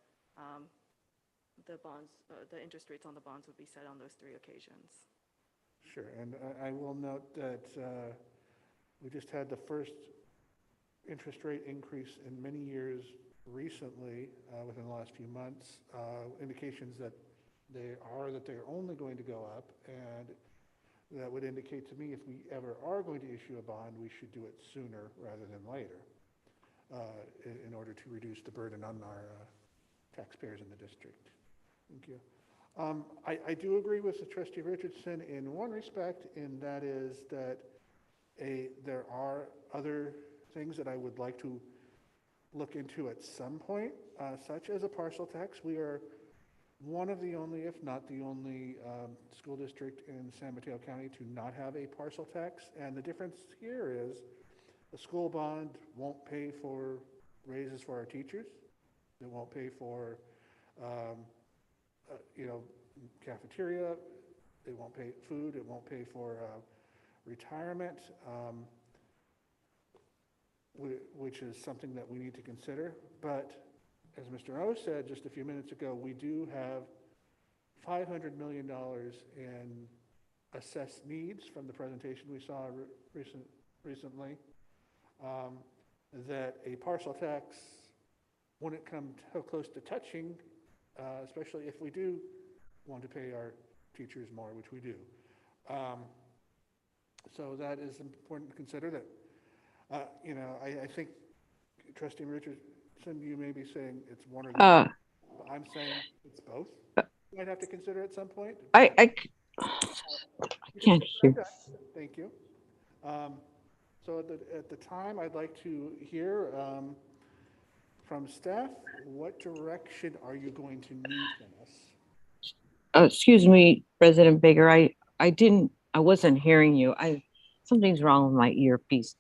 the interest rates on the bonds would be set on those 3 occasions. Sure, and I will note that we just had the first interest rate increase in many years recently, within the last few months, indications that they're only going to go up, and that would indicate to me if we ever are going to issue a bond, we should do it sooner rather than later, in order to reduce the burden on our taxpayers in the district. Thank you. I do agree with Trustee Richardson in one respect, and that is that there are other things that I would like to look into at some point, such as a parcel tax. We are one of the only, if not the only, school district in San Mateo County to not have a parcel tax. And the difference here is a school bond won't pay for raises for our teachers. It won't pay for, cafeteria. It won't pay food. It won't pay for retirement, which is something that we need to consider. But as Mr. O said just a few minutes ago, we do have $500 million in assessed needs from the presentation we saw recently, that a parcel tax wouldn't come so close to touching, especially if we do want to pay our teachers more, which we do. So that is important to consider. That, I think Trustee Richardson, you may be saying it's one or the other. I'm saying it's both. You might have to consider at some point. I can't hear. Thank you. So at the time, I'd like to hear from staff, what direction are you going to need from us? Excuse me, President Baker, I wasn't hearing you. Something's wrong with my earpiece.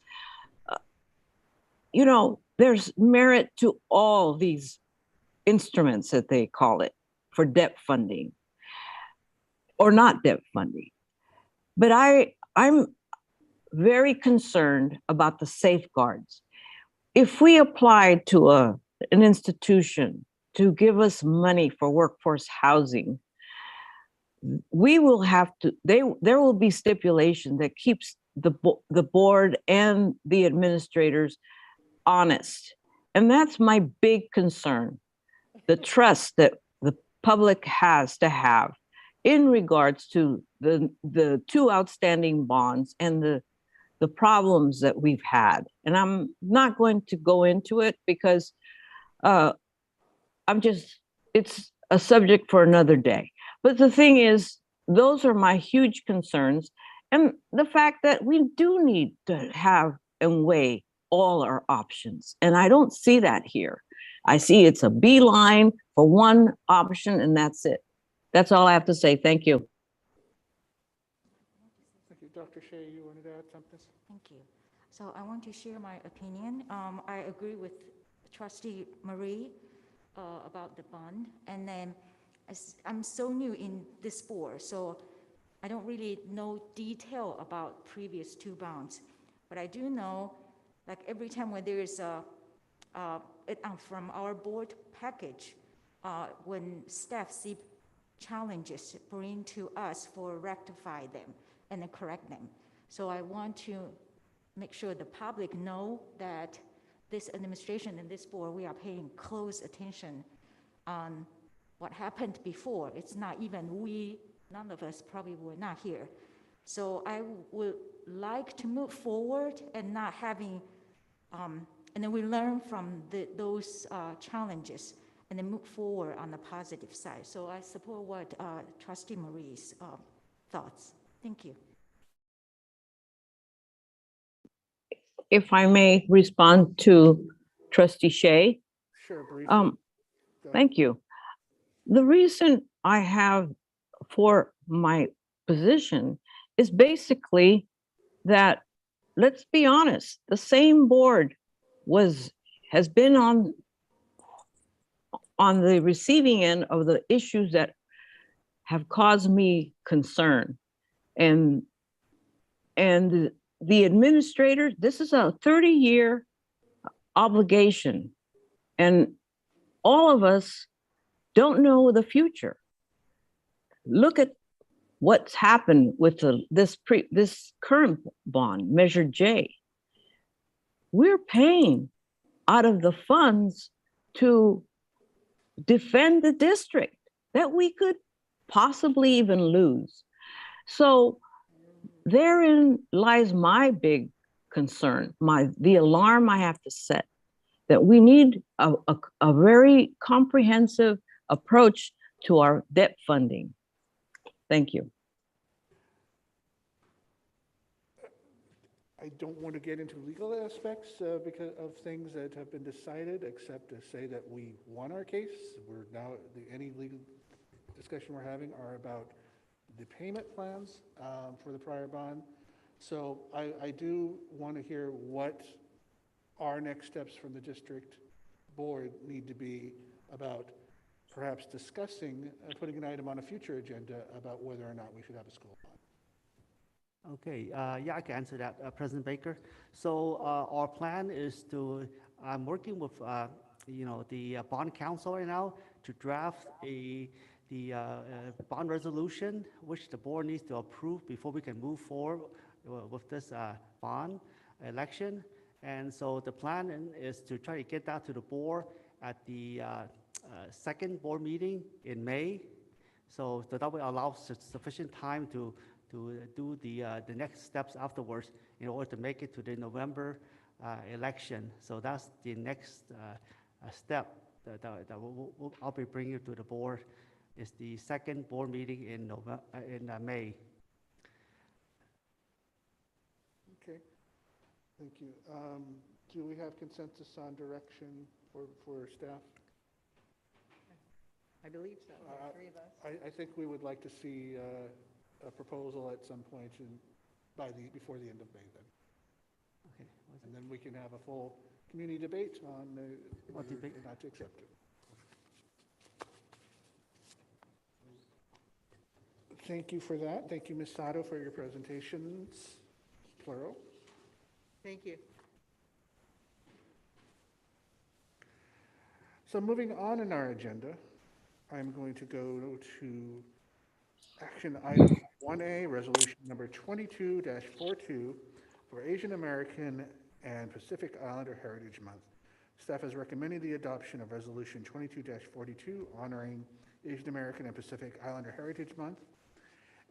There's merit to all these instruments that they call it for debt funding or not debt funding. But I'm very concerned about the safeguards. If we applied to an institution to give us money for workforce housing, we will have to, there will be stipulation that keeps the board and the administrators honest. And that's my big concern. The trust that the public has to have in regards to the two outstanding bonds and the problems that we've had. And I'm not going to go into it because it's a subject for another day. But the thing is, those are my huge concerns. And the fact that we do need to have and weigh all our options. And I don't see that here. I see it's a beeline for one option and that's it. That's all I have to say. Thank you. Thank you. Dr. Shea, you wanted to add something? Thank you. So I want to share my opinion. I agree with Trustee Marie about the bond. And then I'm so new in this board, so I don't really know detail about previous two bonds. But I do know, like every time when there is from our board package, when staff see challenges, bring to us for rectify them and then correct them. So I want to make sure the public know that this administration and this board, we are paying close attention on what happened before. It's not even none of us probably were not here. So I would like to move forward and not having, and then we learn from those challenges and then move forward on the positive side. So I support what Trustee Marie's thoughts. Thank you. If I may respond to Trustee Shea. Sure, briefly. Go ahead. Thank you. The reason I have for my position is basically that, let's be honest, the same board has been on the receiving end of the issues that have caused me concern. And the administrator, this is a 30-year obligation. And all of us don't know the future. Look at what's happened with this current bond, Measure J. We're paying out of the funds to defend the district that we could possibly even lose. So therein lies my big concern, the alarm I have to set, that we need a very comprehensive approach to our debt funding. Thank you. I don't want to get into legal aspects because of things that have been decided, except to say that we won our case. We're now, any legal discussion we're having are about the payment plans for the prior bond. So I do want to hear what our next steps from the district board need to be about perhaps discussing, putting an item on a future agenda about whether or not we should have a school bond. Okay, yeah, I can answer that, President Baker. So our plan is I'm working with, the bond council right now to draft the bond resolution, which the board needs to approve before we can move forward with this bond election. And so the plan is to try to get that to the board at the second board meeting in May. So that will allow sufficient time to do the next steps afterwards in order to make it to the November election. So that's the next step that I'll be bringing to the board, is the second board meeting in May. Okay, thank you. Do we have consensus on direction for staff? I believe so, the three of us. I think we would like to see a proposal at some point before the end of May then. Okay. And then we can have a full community debate on whether or not to accept it. Thank you for that. Thank you, Ms. Sato, for your presentations, plural. Thank you. So moving on in our agenda, I'm going to go to action item 1A, resolution number 22-42 for Asian American and Pacific Islander Heritage Month. Staff is recommending the adoption of Resolution 22-42 honoring Asian American and Pacific Islander Heritage Month.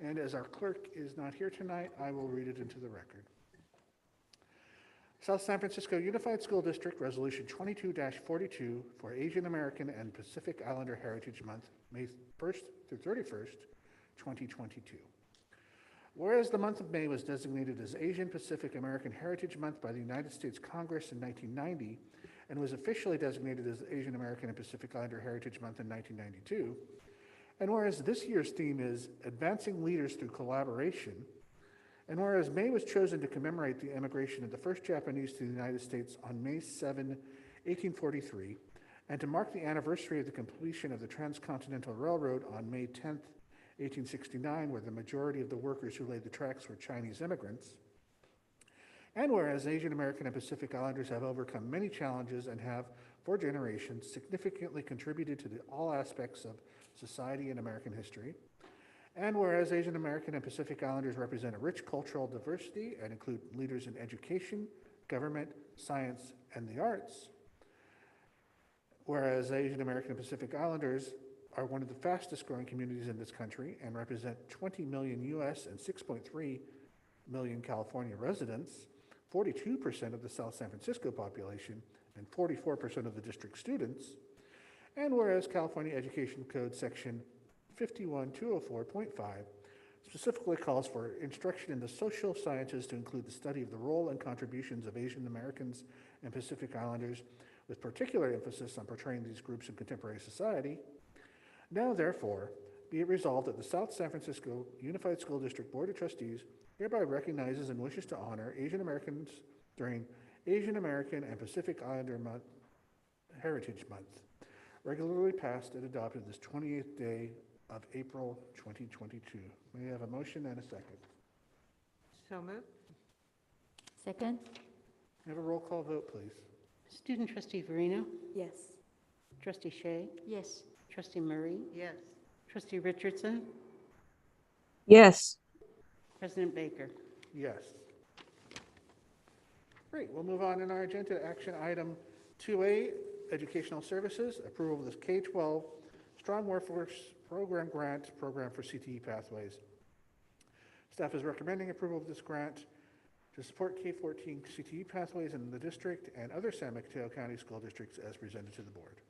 And as our clerk is not here tonight, I will read it into the record. South San Francisco Unified School District Resolution 22-42 for Asian American and Pacific Islander Heritage Month, May 1st through 31st, 2022. Whereas the month of May was designated as Asian Pacific American Heritage Month by the United States Congress in 1990 and was officially designated as Asian American and Pacific Islander Heritage Month in 1992, and whereas this year's theme is Advancing Leaders Through Collaboration, and whereas May was chosen to commemorate the immigration of the first Japanese to the United States on May 7, 1843, and to mark the anniversary of the completion of the Transcontinental Railroad on May 10, 1869, where the majority of the workers who laid the tracks were Chinese immigrants, and whereas Asian American and Pacific Islanders have overcome many challenges and have, for generations, significantly contributed to all aspects of society and American history, and whereas Asian American and Pacific Islanders represent a rich cultural diversity and include leaders in education, government, science, and the arts, whereas Asian American and Pacific Islanders are one of the fastest growing communities in this country and represent 20 million US and 6.3 million California residents, 42% of the South San Francisco population, and 44% of the district students, and whereas California Education Code Section 51204.5 specifically calls for instruction in the social sciences to include the study of the role and contributions of Asian Americans and Pacific Islanders, with particular emphasis on portraying these groups in contemporary society. Now, therefore, be it resolved that the South San Francisco Unified School District Board of Trustees hereby recognizes and wishes to honor Asian Americans during Asian American and Pacific Islander Heritage Month, regularly passed and adopted this 28th day of April 2022. May I have a motion and a second? So moved. Second? Have a roll call vote, please. Student Trustee Verino, Yes. Trustee Shea, Yes. Trustee Murray, Yes. Trustee Richardson, Yes. President Baker. Yes. Great, we'll move on in our agenda to action item 2A, Educational Services, approval of this K-12 Strong Workforce Program Grant Program for CTE Pathways. Staff is recommending approval of this grant to support K-14 CTE pathways in the district and other San Mateo County school districts as presented to the board.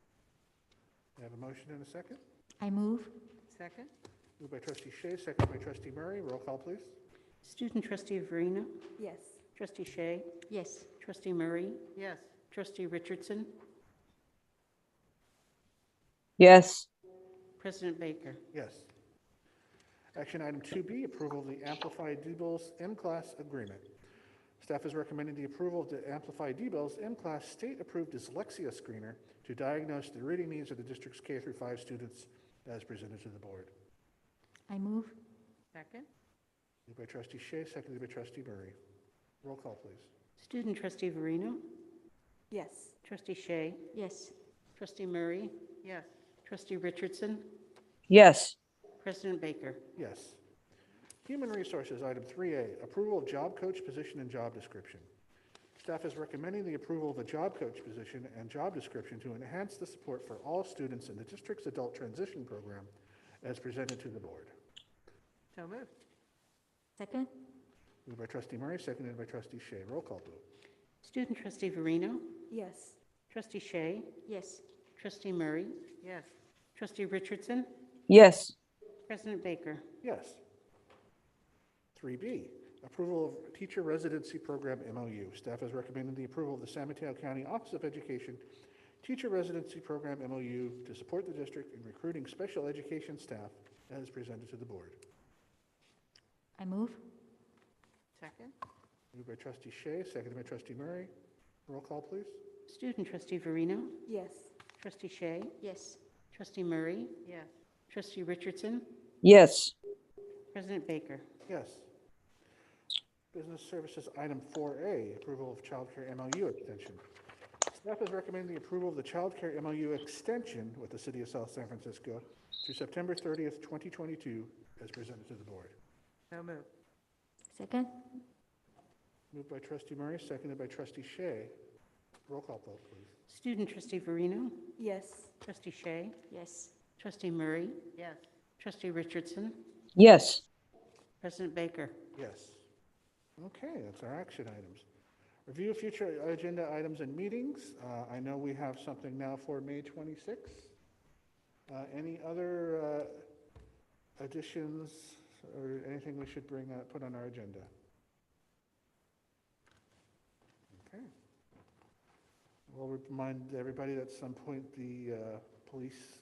I have a motion and a second. I move. Second? Moved by Trustee Shea, seconded by Trustee Murray. Roll call, please. Student Trustee Verino, Yes. Trustee Shea, Yes. Trustee Murray, Yes. Trustee Richardson, Yes. President Baker. Yes. Action item 2B, approval of the Amplified Dubose M-Class Agreement. Staff is recommending the approval of the Amplified Dubose M-Class state-approved dyslexia screener to diagnose the reading needs of the district's K-5 students as presented to the board. I move. Second? Moved by Trustee Shea, seconded by Trustee Murray. Roll call, please. Student Trustee Verino, Yes. Trustee Shea, Yes. Trustee Murray, Yes. Trustee Richardson, Yes. President Baker. Yes. Human Resources, item 3A, approval of job coach position and job description. Staff is recommending the approval of a job coach position and job description to enhance the support for all students in the district's adult transition program as presented to the board. So moved. Second? Moved by Trustee Murray, seconded by Trustee Shea. Roll call vote. Student Trustee Verino, Yes. Trustee Shea, Yes. Trustee Murray, Yes. Trustee Richardson, Yes. President Baker. Yes. 3B, approval of teacher residency program MOU. Staff is recommending the approval of the San Mateo County Office of Education teacher residency program MOU to support the district in recruiting special education staff as presented to the board. I move. Second? Moved by Trustee Shea, seconded by Trustee Murray. Roll call, please. Student Trustee Verino, Yes. Trustee Shea, Yes. Trustee Murray, Yes. Trustee Richardson, Yes. President Baker. Yes. Business Services, item 4A, approval of childcare MOU extension. Staff is recommending the approval of the childcare MOU extension with the City of South San Francisco through September 30th, 2022, as presented to the board. So moved. Second? Moved by Trustee Murray, seconded by Trustee Shea. Roll call vote, please. Student trustee Verino, Yes. trustee Shay, Yes. trustee Murray, Yes. trustee Richardson, Yes. President Baker. Yes. Okay, that's our action items. Review of future agenda items and meetings. I know we have something now for May 26th. Any other additions or anything we should put on our agenda? Okay. We'll remind everybody that at some point the police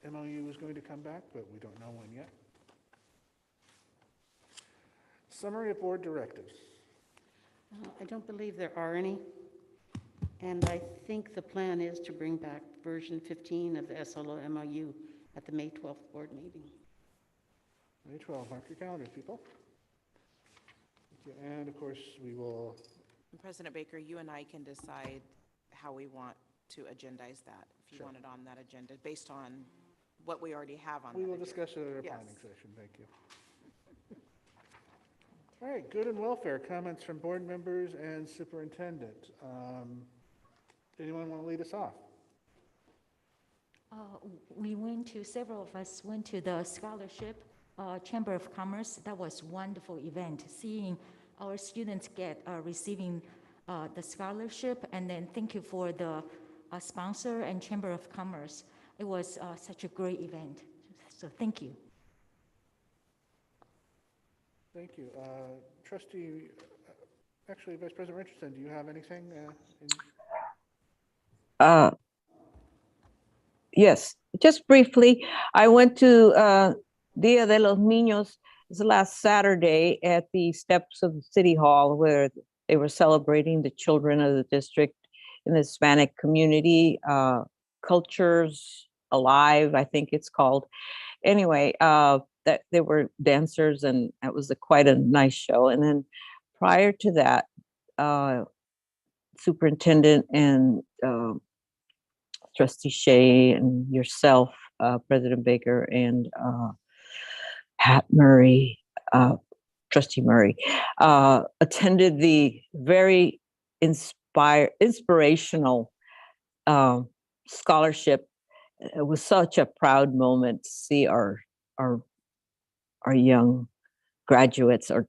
MOU is going to come back, but we don't know when yet. Summary of board directives. I don't believe there are any. And I think the plan is to bring back version 15 of the SLO MOU at the May 12th board meeting. May 12th, mark your calendars, people. And of course, we will, President Baker, you and I can decide how we want to agendize that, if you Sure. want it on that agenda, based on what we already have on that we will agenda. discuss it at our Yes. planning session. Thank you. All right, good and welfare, comments from board members and superintendent. Anyone want to lead us off? Several of us went to the scholarship Chamber of Commerce. That was wonderful event, seeing our students receiving the scholarship, and then thank you for the sponsor and Chamber of Commerce. It was such a great event, so thank you. Thank you. Trustee, actually, Vice President Richardson, do you have anything? Yes, just briefly, I went to Dia de los Niños this last Saturday at the steps of City Hall, where they were celebrating the children of the district in the Hispanic community, Cultures Alive, I think it's called. Anyway, that there were dancers, and it was quite a nice show. And then prior to that, superintendent and Trustee Shay and yourself, President Baker, and Pat Murray, Trustee Murray, attended the very inspirational scholarship. It was such a proud moment to see our young graduates or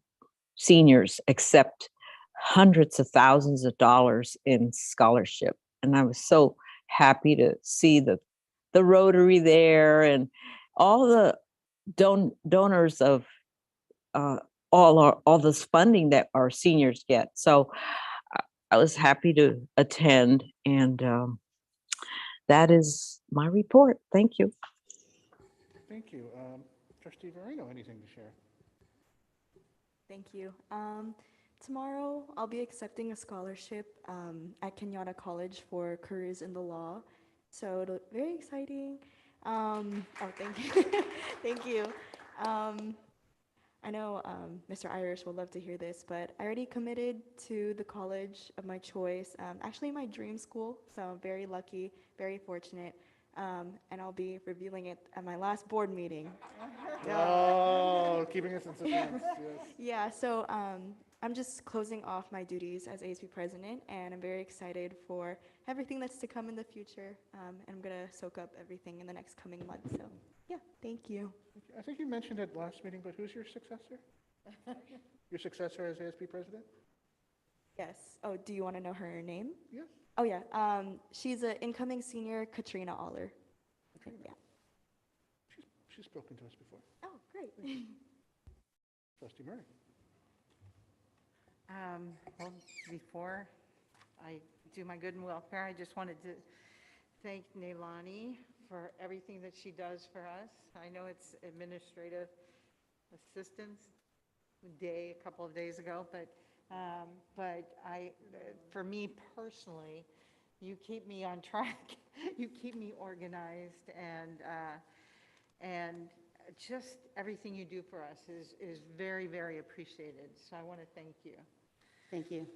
seniors accept hundreds of thousands of dollars in scholarship. And I was so happy to see the Rotary there and all the donors of all this funding that our seniors get. So I was happy to attend, and that is my report. Thank you. Thank you. Trustee Verino, anything to share? Thank you. Tomorrow, I'll be accepting a scholarship at Kenyatta College for careers in the law. So it'll be very exciting. Thank you. Thank you. I know Mr. Irish will love to hear this, but I already committed to the college of my choice, actually my dream school, so I'm very lucky, very fortunate, and I'll be revealing it at my last board meeting. Oh, keeping us in suspense, yes. Yeah, so I'm just closing off my duties as ASB president, and I'm very excited for everything that's to come in the future, and I'm going to soak up everything in the next coming months, so yeah, thank you. I think you mentioned it last meeting, but who's your successor? Your successor as ASB president? Yes. Oh, do you want to know her name? Yes. Oh, yeah. She's an incoming senior, Katrina Aller. Okay. Yeah. She's spoken to us before. Oh, great. Trustee Murray. Well, before I do my good and welfare, I just wanted to thank Neilani for everything that she does for us. I know it's administrative assistance day a couple of days ago, but for me personally, you keep me on track. You keep me organized, and just everything you do for us is very, very appreciated. So I want to thank you. Thank you.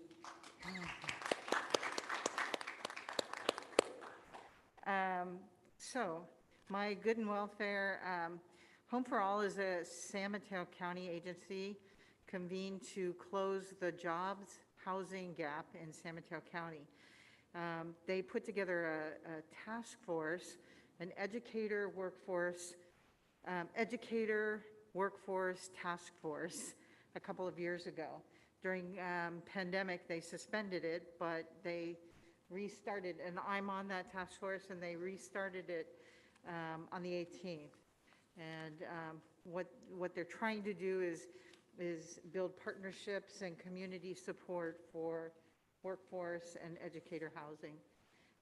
So my good and welfare, Home for All is a San Mateo County agency convened to close the jobs housing gap in San Mateo County. They put together a task force, an educator workforce task force a couple of years ago. During pandemic, they suspended it, but they restarted, and I'm on that task force, and they restarted it on the 18th. And what they're trying to do is build partnerships and community support for workforce and educator housing.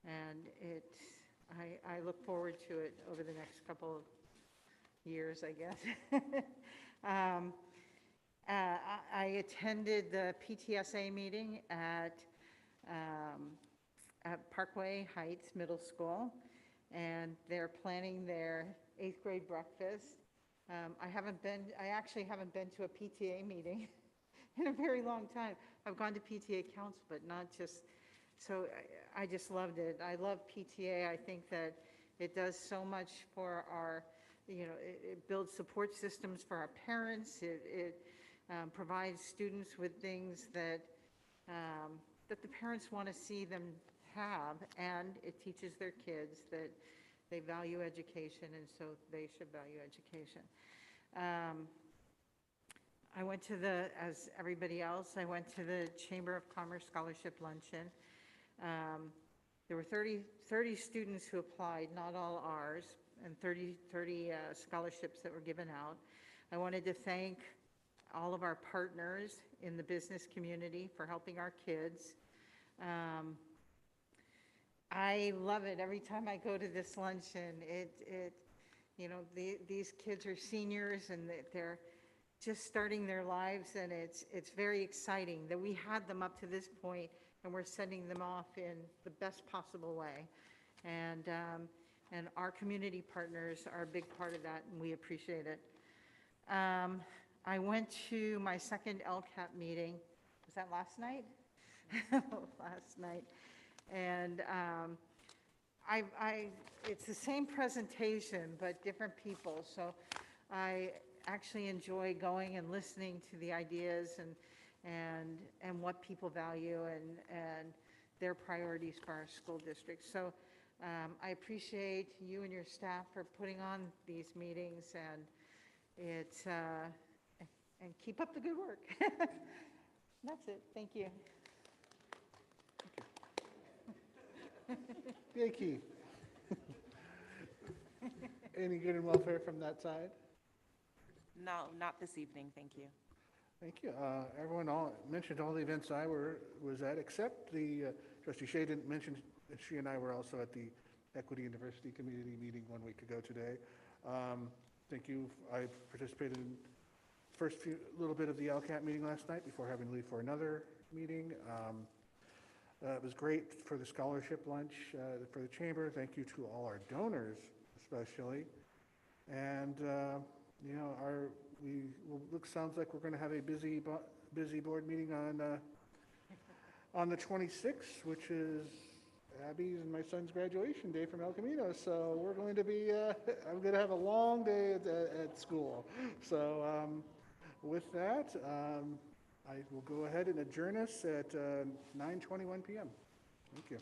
And I look forward to it over the next couple of years, I guess. I attended the PTSA meeting at Parkway Heights Middle School, and they're planning their 8th grade breakfast. I actually haven't been to a PTA meeting in a very long time. I've gone to PTA council, but not just, so I just loved it. I love PTA. I think that it does so much for our, it builds support systems for our parents. It provides students with things that the parents want to see them have, and it teaches their kids that they value education, and so they should value education. I went to as everybody else, I went to the Chamber of Commerce Scholarship Luncheon. There were 30 students who applied, not all ours, and 30 scholarships that were given out. I wanted to thank all of our partners in the business community for helping our kids. I love it every time I go to this luncheon. These kids are seniors, and they're just starting their lives, and it's very exciting that we had them up to this point, and we're sending them off in the best possible way. And our community partners are a big part of that, and we appreciate it. I went to my second Lcap meeting. Was that last night? Last night. And it's the same presentation, but different people. So I actually enjoy going and listening to the ideas and what people value and their priorities for our school district. So I appreciate you and your staff for putting on these meetings, and and keep up the good work. That's it. Thank you. Yay, Any good and welfare from that side? No, not this evening, thank you. Thank you. Everyone mentioned all the events I was at, except the Trustee Shea didn't mention that she and I were also at the Equity and Diversity Community meeting 1 week ago today. Thank you. I participated in the first little bit of the LCAT meeting last night before having to leave for another meeting. It was great for the scholarship lunch for the chamber. Thank you to all our donors, especially. And sounds like we're going to have a busy board meeting on the 26th, which is Abby's and my son's graduation day from El Camino. So we're going to be, I'm going to have a long day at school. So with that, I will go ahead and adjourn us at 9:21 p.m. Thank you.